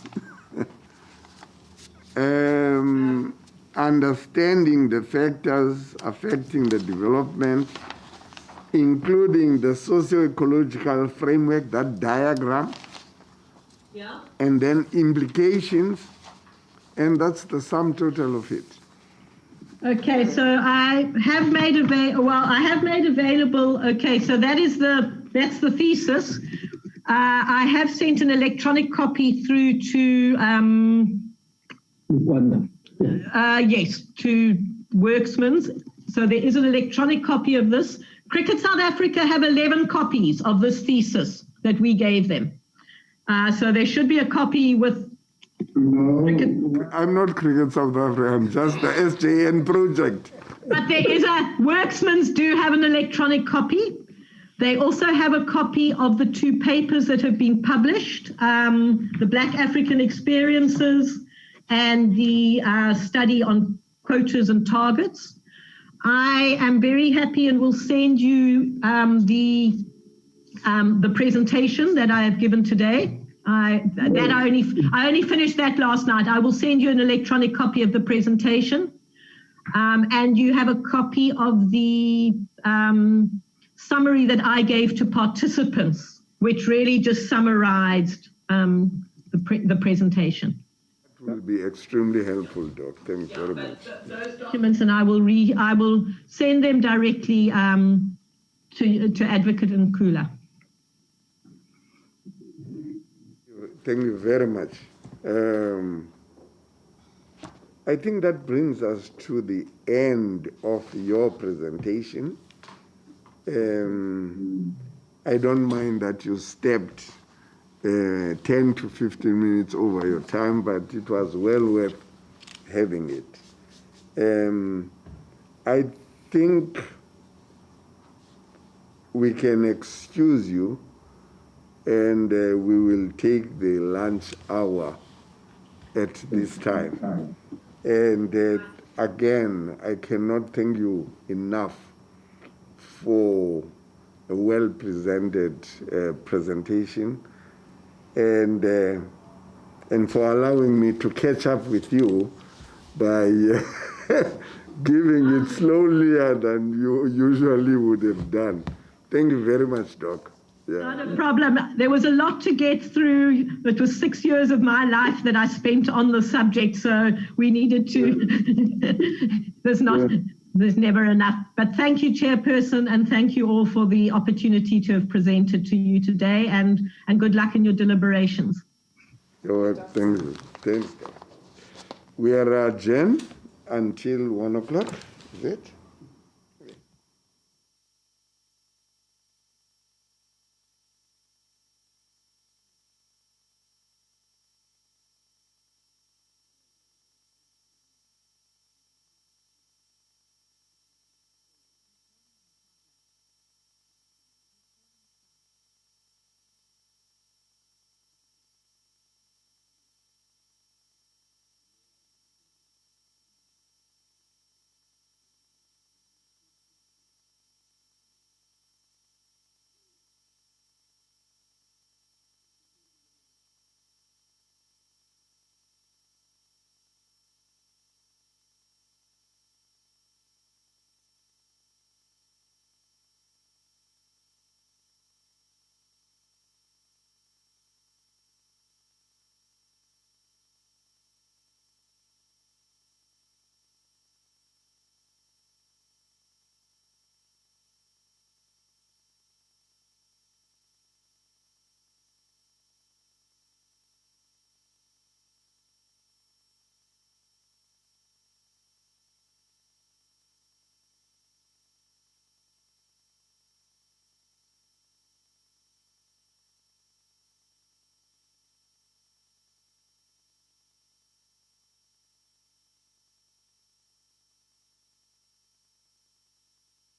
Speaker 1: Understanding the factors affecting the development, including the socio-ecological framework, that diagram, and then implications, and that's the sum total of it.
Speaker 3: Okay, so I have made available. Okay, so that's the thesis. I have sent an electronic copy through to yes, to Worksman's. So there is an electronic copy of this. Cricket South Africa have 11 copies of this thesis that we gave them. So there should be a copy with...
Speaker 1: No, I'm not Cricket South Africa, I'm just the SJN project.
Speaker 3: But there is Worksmans do have an electronic copy. They also have a copy of the 2 papers that have been published, the Black African Experiences and the study on quotas and targets. I am very happy and will send you the presentation that I have given today. I only finished that last night. I will send you an electronic copy of the presentation, and you have a copy of the summary that I gave to participants, which really just summarized the presentation.
Speaker 1: That will be extremely helpful, Doc. Thank you very much.
Speaker 3: Those documents, and I will send them directly to Advocate Nkula.
Speaker 1: Thank you very much. I think that brings us to the end of your presentation. I don't mind that you stepped 10 to 15 minutes over your time, but it was well worth having it. I think we can excuse you, and we will take the lunch hour at this time. And again, I cannot thank you enough for a well-presented presentation, and for allowing me to catch up with you by giving it slowlier than you usually would have done. Thank you very much, Doc. Yeah.
Speaker 3: Not a problem. There was a lot to get through. It was 6 years of my life that I spent on the subject, so we needed to. There's never enough. But thank you, Chairperson, and thank you all for the opportunity to have presented to you today, and good luck in your deliberations.
Speaker 1: Oh, thank you. Thanks. We are adjourned until 1 o'clock, is it?